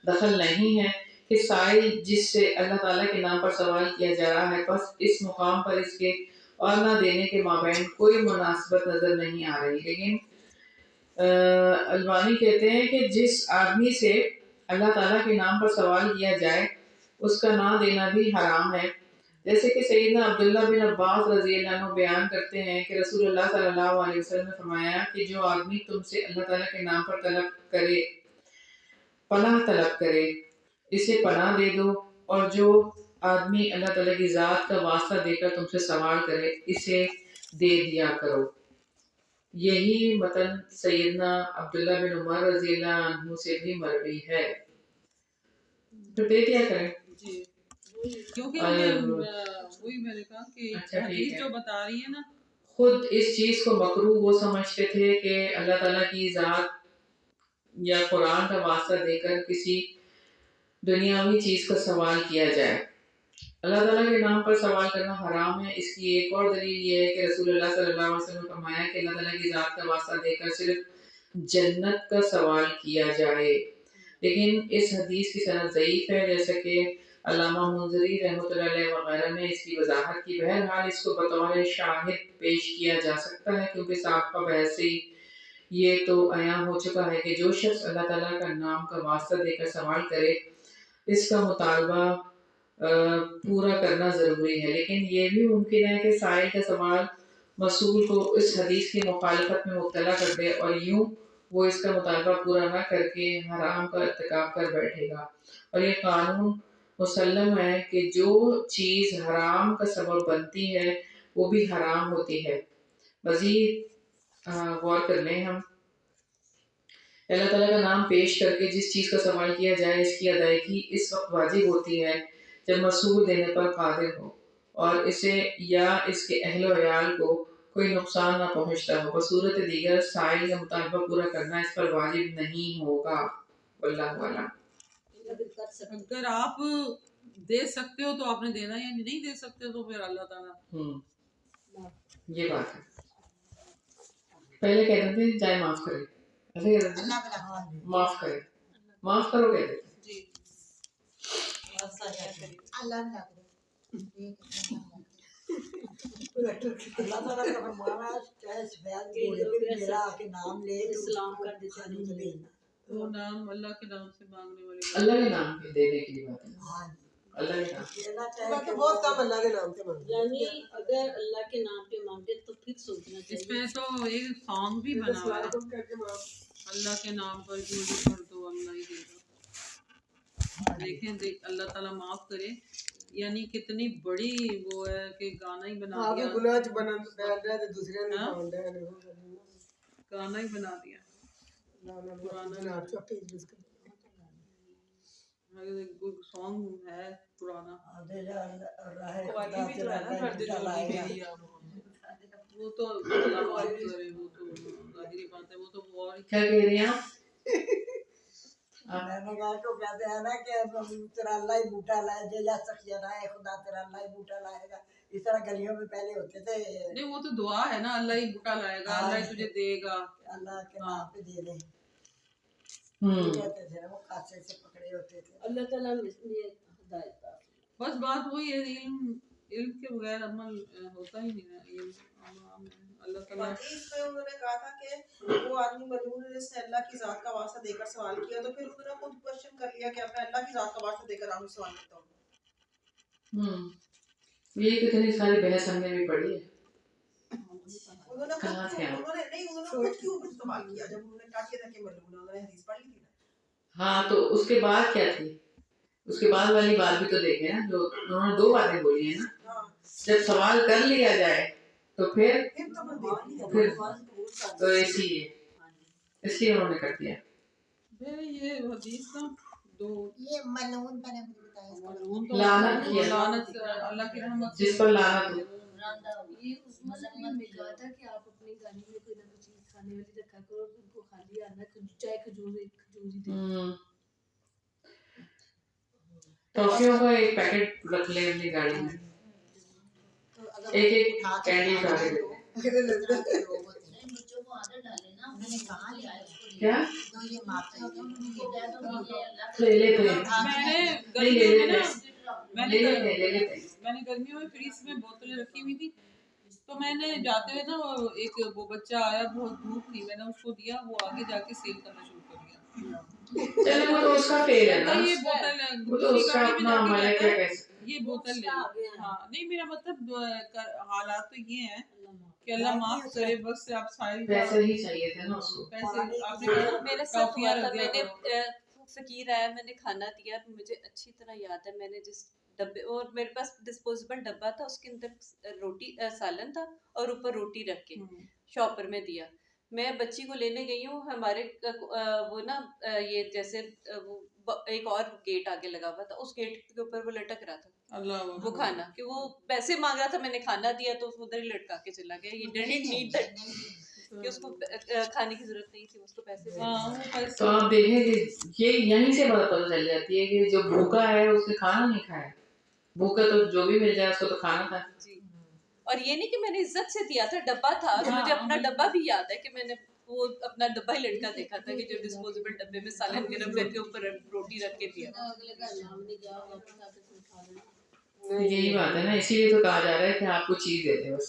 دخل نہیں ہے کہ سائل جس سے اللہ تعالیٰ کے نام پر سوال کیا جا رہا ہے، بس اس مقام پر اس کے اور نہ دینے کے مابین کوئی مناسبت نظر نہیں آ رہی۔ لیکن البانی کہتے ہیں کہ جس آدمی سے اللہ تعالیٰ کے نام پر سوال کیا جائے اس کا نہ دینا بھی حرام ہے، جیسے کہ سیدنا عبداللہ بن عباس رضی اللہ عنہ بیان کرتے ہیں کہ رسول اللہ صلی اللہ علیہ وسلم نے فرمایا کہ جو آدمی تم سے اللہ تعالیٰ کے نام پر پناہ طلب کرے اسے پناہ دے دو، اور جو آدمی اللہ تعالیٰ کی ذات کا واسطہ دے کر تم سے سوال کرے اسے دے دیا کرو۔ یہی متن سیدنا عبداللہ بن عمر رضی اللہ عنہ سے بھی مروی ہے، تو دے دیا کریں۔ جی کیونکہ وہی میں نے کہا کہ حدیث جو بتا رہی ہے نا، خود اس چیز کو مکروہ وہ سمجھتے تھے کہ اللہ تعالیٰ کی ذات یا قرآن کا واسطہ دے کر کسی دنیاوی چیز کا سوال کیا جائے۔ اللہ تعالیٰ کے نام پر سوال کرنا حرام ہے۔ اس کی ایک اور دلیل یہ ہے کہ رسول اللہ صلی اللہ علیہ وسلم نے فرمایا کہ اللہ تعالیٰ کی ذات کا واسطہ دے کر صرف جنت کا سوال کیا جائے، لیکن اس حدیث کی سند ضعیف ہے، جیسا کہ علامہ منذری رحمۃ اللہ علیہ وغیرہ نے اس کی وضاحت کی۔ بہرحال اس کو بطور شاہد پیش کیا جا سکتا ہے، کیونکہ سابقہ بحث سے یہ تو عیاں ہو چکا ہے کہ جو شخص اللہ تعالیٰ کا نام کا واسطہ دے کر سوال کرے اس کا مطالبہ پورا کرنا ضروری ہے، لیکن یہ بھی ممکن ہے کہ سائل کا سوال مسئول کو اس حدیث کی مخالفت میں مبتلا کر دے اور یوں وہ اس کا مطالبہ پورا نہ کر کے حرام کا ارتکاب کر بیٹھے گا، اور یہ قانون مسلم ہے کہ جو چیز حرام کا سبب بنتی ہے وہ بھی حرام ہوتی ہے۔ مزید غور کر لیں ہم، اللہ تعالیٰ کا نام پیش کر کے جس چیز کا سوال کیا جائے اس کی ادائیگی اس وقت واجب ہوتی ہے جب مسئول دینے پر قادر ہو اور اسے یا اس کے اہل و عیال کو کوئی نقصان نہ پہنچتا ہو، بصورت دیگر سائل کا مطالبہ پورا کرنا اس پر واجب نہیں ہوگا۔ واللہ اعلم۔ اگر آپ دے سکتے ہو تو آپ نے دینا، یا نہیں دے سکتے تو پھر اللہ تعالیٰ یہ بات ہے، پہلے کہتے تھے چاہے معاف کرے، ایسے کہتے تھے معاف کرے، معاف کرو کہتے تھے۔ جی اللہ نہ کرے اللہ تعالیٰ کا فرمانا ہے چاہے سفید گھوڑے پہ بھی میرا آ کے نام لے تو اسلام کر دیتے نہیں ہیں۔ دینا۔ وہ نام اللہ کے نام سے مانگنے والے اللہ کے نام کے دینے کی بات ہے، ہاں اللہ کے نام دینا چاہے کہ بہت کم اللہ کے نام سے مانگے، یعنی اگر اللہ کے نام پہ مانگے تو پھر سوچنا اس چاہیے۔ میں تو ایک سانگ بھی بنا ہوا ہے، کر کے معاف اللہ کے نام پر جو کر دو اللہ ہی دے گا۔ دیکھیں اللہ تعالیٰ معاف کرے، یعنی کتنی بڑی وہ ہے کہ گانا ہی بنا آپ دیا، گناہ چ بنن بیٹھ رہے تے دوسرے نے ہاں؟ کھان رہے نے گانا ہی بنا دیا۔ گناہ چوکے یوز کر سانگ ہے پرانا، قوالی بھی جو ہے نا فرد جوڑی وہ تو اللہ معاف کرے، وہ تو ظاہری بات ہے، وہ تو اور کیا کہہ رہی ہیں آپ؟ میں نے کہا تو کہتے ہیں نا کہ تیرا اللہ ہی بوٹا لائے جے یا سخیا رہا خدا تیرا اللہ ہی بوٹا لائے گا، اس طرح گلیوں میں پہلے ہوتے تھے، نہیں وہ تو دعا ہے نا، اللہ ہی بوٹا لائے گا، اللہ ہی تجھے دے گا۔ اللہ کے نام پہ دے دیں کہتے تھے وہ خاصے سے پکڑے ہوتے تھے۔ اللہ تعالیٰ نے ہدایت عطا کی۔ بس بات وہی ہے، علم کے بغیر عمل ہوتا ہی نہیں ہے، علم اللہ تعالیٰ اس میں انہوں نے کہا تھا کہ وہ آدمی ملعون ہے جس نے اللہ کی ذات کا واسطہ دے کر سوال کیا، تو پھر انہوں نے خود کوشچن کر لیا کہ اب میں اللہ کی ذات کا واسطہ دے کر آپ سے سوال کرتا ہوں۔ یہ کتنی ساری بحث ہم نے بھی پڑھی ہے، انہوں نے کہاں تھے آپ؟ خود کیوں سوال کیا جب انہوں نے کہا کہ ملعون ہے، انہوں نے حدیث پڑھ لی تھی نا۔ ہاں تو اس کے بعد کیا تھی؟ اس کے بعد والی بات بھی تو دیکھیں نا، جو انہوں نے دو باتیں بولی ہیں نا، جب سوال کر لیا جائے تو پھر تو اس لیے انہوں نے کر دیا۔ یہ حدیث کا دو یہ ملعون میں نے بتایا اس کو۔ لعنت کیا، لعنت اللہ کی رحمت جس پر لعنت ہو۔ یہ اس مذہب میں کہا تھا کہ آپ اپنی گاڑی میں کوئی نہ کوئی چیز کھانے والی رکھا کرو، ان کو خالی آنا چاہے کھجور ہی دے۔ ٹافیوں کا ایک پیکٹ رکھ لیں اپنی گاڑی میں، ایک ایک کینڈی اٹھا کے بچوں کو عادت ڈالے نا، میں نے کہا لیا ہے اس کو، کیا تو یہ معافی ہوگی ان کو کہہ دو لے لیتے ہیں، میں نے گرمیوں میں فریز میں بوتلیں رکھی ہوئی تھی، تو میں نے جاتے ہوئے نا وہ بچہ آیا، بہت دھوپ تھی، میں نے اس کو دیا، وہ آگے جا کے سیل کرنا شروع کر دیا۔ چلے وہ تو اس کا فیل ہے نا، یہ بوتل وہ تو اس کا اپنا عمل ہے، کیا کہہ سکتے ہیں۔ یہ بوتل لے، ہاں نہیں میرا مطلب حالات تو یہ ہیں کہ اللہ معاف کرے، بس آپ سائل پیسے ہی چاہیے تھے نا اس کو۔ پیسے آپ نے کہا میرے ساتھ ہوا تھا، میں نے کرو۔ فقیر آیا، میں نے کھانا دیا، مجھے اچھی طرح یاد ہے، میں نے جس ڈبے، اور میرے پاس ڈسپوزیبل ڈبہ تھا، اس کے اندر روٹی سالن تھا اور اوپر روٹی رکھ کے شاپر میں دیا۔ میں بچی کو لینے گئی ہوں، ہمارے وہ نا یہ جیسے ایک اور گیٹ آگے لگا ہوا تھا، اس گیٹ کے اوپر وہ لٹک رہا تھا وہ کھانا، کہ وہ پیسے مانگ رہا تھا، میں نے کھانا دیا تو اس ادھر ہی لٹکا کے چلا گیا۔ یہ ڈیڈنٹ نیڈ دیٹ کہ اس کو کھانے کی ضرورت نہیں تھی، اس کو پیسے تو آپ دیکھیں کہ یہ یہیں سے پتہ چل جاتی ہے کہ جو بھوکا ہے اس نے کھانا نہیں کھایا، بھوکا تو جو بھی مل جائے اس کو تو کھانا تھا۔ جی، اور یہ نہیں کہ میں نے عزت سے دیا تھا، ڈبہ تھا، مجھے اپنا ڈبہ بھی یاد ہے کہ میں نے وہ اپنا ڈبہ ہی لڑکا دیکھا تھا کہ جو ڈسپوزیبل ڈبے میں سالن گرم کر کے اوپر روٹی رکھ کے دیا۔ یہی بات ہے نا، اسی لیے تو کہا جا رہا ہے کہ آپ کو چیز دے دیں بس۔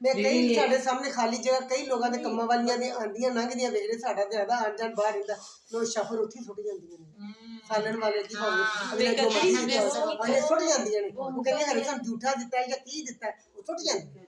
ਮੈਂ ਲੇਕਿਨ ਕਈ ਇਹ- ਸਾਡੇ ਸਾਹਮਣੇ ਖਾਲੀ ਜਗ੍ਹਾ ਕਈ ਲੋਕਾਂ ਦੇ ਕੰਮਾਂ ਵਾਲੀਆਂ ਦੇ ਆਂਦੀਆਂ ਲੰਘਦੀਆਂ ਵੇਖ ਰਹੇ, ਸਾਡਾ ਤੇ ਜ਼ਿਆਦਾ ਆਣ ਜਾਣ ਬਾਹਰ ਰਹਿੰਦਾ, ਲੋਕ ਸ਼ਫਰ ਉੱਥੇ ਹੀ ਸੁੱਟ ਜਾਂਦੀਆਂ ਨੇ ਸਾਲਣ ਵਾਲੇ ਦੀ ਭਾਵੇਂ ਅਗਲੇ ਜੋ ਮਰਜ਼ੀ ਉਹਨੇ ਸੁੱਟ ਜਾਂਦੀਆਂ ਨੇ, ਉਹ ਕਹਿੰਦੇ ਹਰੇ ਸਾਨੂੰ ਝੂਠਾ ਦਿੱਤਾ ਹੈ ਜਾਂ ਕੀ ਦਿੱਤਾ ਹੈ, ਉਹ ਸੁੱਟ ਜਾਂਦੀਆਂ।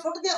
ਸੁੱਟਦੇ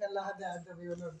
ਗੱਲਾਂ ਹਦਾਇਤ ਦੇਵੇ ਉਹਨਾਂ ਨੂੰ।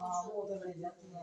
ਹਾਂ ਉਹ ਤਾਂ ਬੜੀ ਜਾਂਦੀ ਹੈ।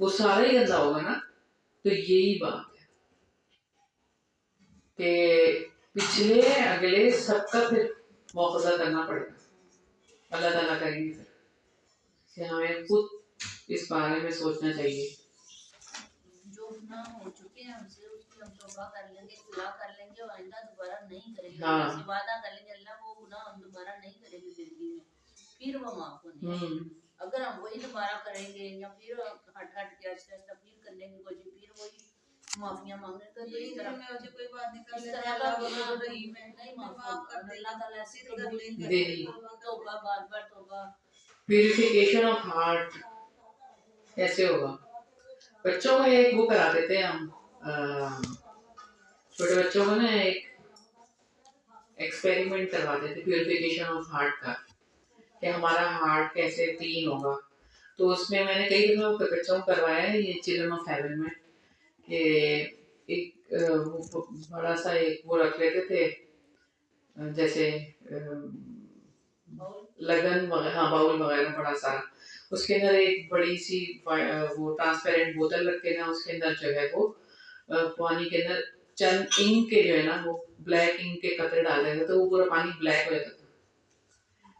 وہ سارا ہی گندا ہوگا نا. تو یہی بات ہے کہ پچھلے اگلے سب کا پھر مواخذہ کرنا پڑے گا. اللہ تعالیٰ کریں گے پھر. ہمیں خود اس بارے میں سوچنا چاہیے. جو گناہ ہو چکے ہیں ہم سے اس کی ہم توبہ کر لیں گے, اصلاح کر لیں گے, اور آئندہ دوبارہ نہیں کریں گے. ہاں. اللہ سے وعدہ کر لیں گے اللہ وہ گناہ ہم دوبارہ نہیں کریں گے زندگی میں, پھر وہ معاف ہونے ہیں. اگر ہم وہی دوبارہ کریں گے یا پھر ہٹ کے آہستہ آہستہ پھر کر لیں گے کوئی, پھر وہی معافیاں مانگنے کا, تو اس طرح کوئی بات نہیں کر اس لیتے طرح کا اللہ گناہ رحیم ہے نہیں معاف معاف ہوگا. کر دے اللہ تعالیٰ ایسی کر لیں گے دے. توبہ بار بار توبہ. پیوریفیکیشن آف ہارٹ کیسے ہوگا؟ بچوں کو ایک وہ کراتے تھے ہم, چھوٹے بچوں کو نا ایک ایکسپیریمنٹ کرواتے تھے پیوریفیکیشن آف ہارٹ کا, کہ ہمارا ہارٹ کیسے کلین ہوگا. تو اس میں نے کئی دفعہ بچوں کو کروایا ہے یہ چلڈرن آف ہیون میں, کہ ایک بڑا سا ایک وہ رکھ لیتے تھے جیسے لگن وغیرہ, ہاں باؤل وغیرہ بڑا سا, اس کے اندر ایک بڑی سی وہ ٹرانسپیرنٹ بوتل رکھ کے نا اس کے اندر جو ہے وہ پانی کے اندر چند انک کے جو ہے نا وہ بلیک انک کے قطرے ڈالتے تھے تو وہ پورا پانی بلیک ہو جاتا تھا.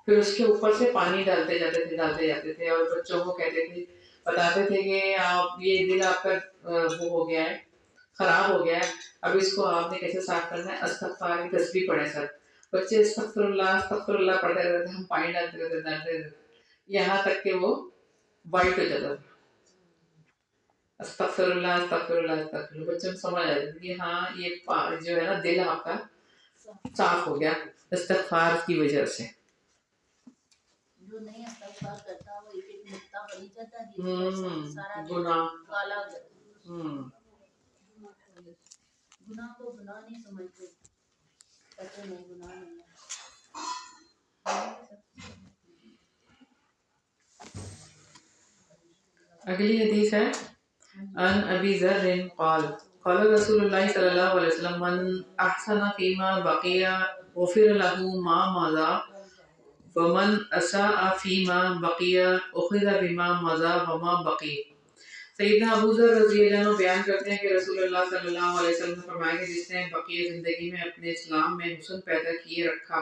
پھر اس کے اوپر سے پانی ڈالتے جاتے تھے اور بچوں کو کہتے تھے, بتاتے تھے کہ آپ یہ دل آپ کا وہ ہو گیا ہے, خراب ہو گیا ہے, اب اس کو آپ نے کیسے صاف کرنا ہے, استغفار کی تسبیح پڑھیں. سر بچے استغفر اللہ پڑھتے رہتے تھے, ہم پانی ڈالتے رہتے یہاں تک کہ وہ وائٹ ہو جاتا تھا. استغفر اللہ استغفر اللہ استغفر اللہ. بچوں کو سمجھ آ جاتی تھی کہ ہاں یہ جو ہے نا دل آپ کا صاف ہو گیا استغفار کی وجہ سے. جو نہیں استغفار کرتا وہ ایک ایک نقطہ بڑی جاتا ہے, سارا گناہ کالا ہو جاتا ہے. گناہ کو گناہ نہیں سمجھتے, کہتے نہیں گناہ نہیں ہے. اگلی حدیث ہے ان ابی ذر قال قال رسول اللہ صلی اللہ علیہ وسلم من احسن فیما بقی غفر له ما مضى ومن اساء فیما بقی اخذ بما مضى وما بقی. سیدنا ابو ذر رضی اللہ عنہ بیان کرتے ہیں کہ رسول اللہ صلی اللہ علیہ وسلم نے فرمایا کہ جس نے بقیہ زندگی میں اپنے اسلام میں حسن پیدا کیے رکھا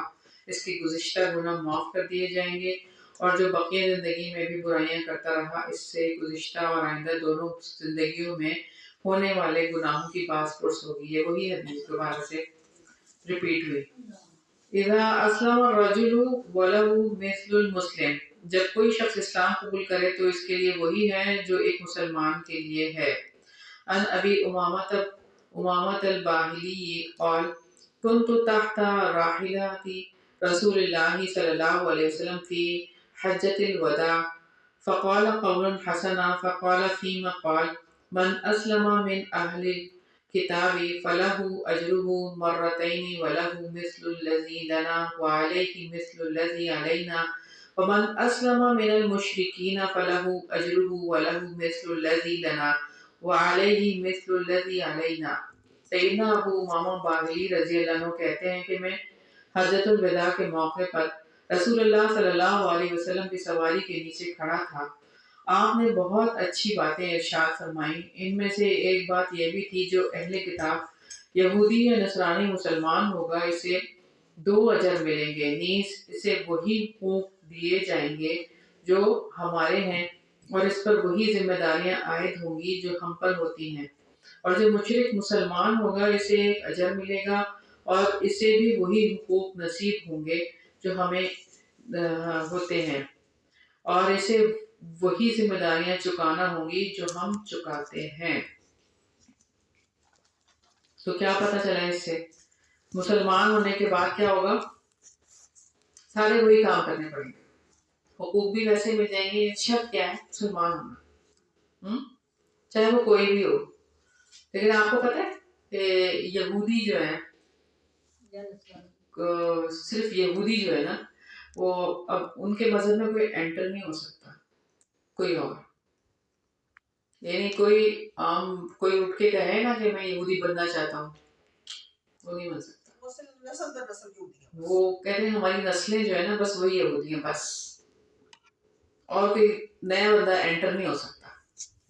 اس کی گزشتہ گناہ معاف کر دیے جائیں گے, اور جو بقیہ زندگی میں بھی برائیاں کرتا رہا اس سے گزشتہ اور آئندہ دونوں زندگیوں میں ہونے والے گناہوں کی باز پرس ہوگی. یہ وہی حدیث دوبارہ سے ریپیٹ ہوئی. اذا اسلم الرجل وله مثل المسلم, جب کوئی شخص اسلام قبول کرے تو اس کے لیے وہی ہے جو ایک مسلمان کے لیے ہے. ان ابی امامۃ الباہلی قال كنت تحت راحلة رسول اللہ صلی اللہ علیہ وسلم فی حجۃ الوداع فقال قولا حسنا فقال فيما قال من اسلم من اہل الكتاب فله اجره مرتين وله مثل الذي لنا وعليه مثل الذي علينا ومن اسلم من المشركين فله اجره وله مثل الذي لنا وعليه مثل الذي علينا. سیدنا ابو امامہ باہلی رضی اللہ عنہ کہتے ہیں کہ میں حجۃ الوداع کے موقع پر رسول اللہ صلی اللہ علیہ وسلم کی سواری کے نیچے کھڑا تھا. آپ نے بہت اچھی باتیں ارشاد فرمائیں. ان میں سے ایک بات یہ بھی تھی جو اہل کتاب یہودی یا نصرانی مسلمان ہوگا اسے 2 اجر ملیں گے, نیز اسے وہی حقوق دیے جائیں گے جو ہمارے ہیں, اور اس پر وہی ذمہ داریاں عائد ہوں گی جو ہم پر ہوتی ہیں. اور جو مشرک مسلمان ہوگا اسے 1 اجر ملے گا اور اسے بھی وہی حقوق نصیب ہوں گے جو ہمیں ہوتے ہیں, اور اسے وہی ذمہ داریاں چکانا ہوں گی جو ہم چکاتے ہیں. تو کیا پتہ چلا اس سے مسلمان ہونے کے بعد کیا ہوگا, سارے وہی کام کرنے پڑیں گے, حقوق بھی ویسے مل جائیں گے. شرط کیا ہے مسلمان ہونا, چاہے وہ کوئی بھی ہو. لیکن آپ کو پتہ ہے کہ یہودی جو ہے, صرف یہودی جو ہے نا, وہ اب ان کے مذہب میں کوئی انٹر نہیں ہو سکتا کوئی اور. یعنی کوئی اٹھ کے کہے نا کہ میں یہودی بننا چاہتا ہوں, وہ نہیں بن سکتا. نسل در نسل یہودی ہیں. وہ کہتے ہیں ہماری نسلیں جو ہے نا بس وہی یہودی ہیں بس, اور کوئی نیا بندہ انٹر نہیں ہو سکتا.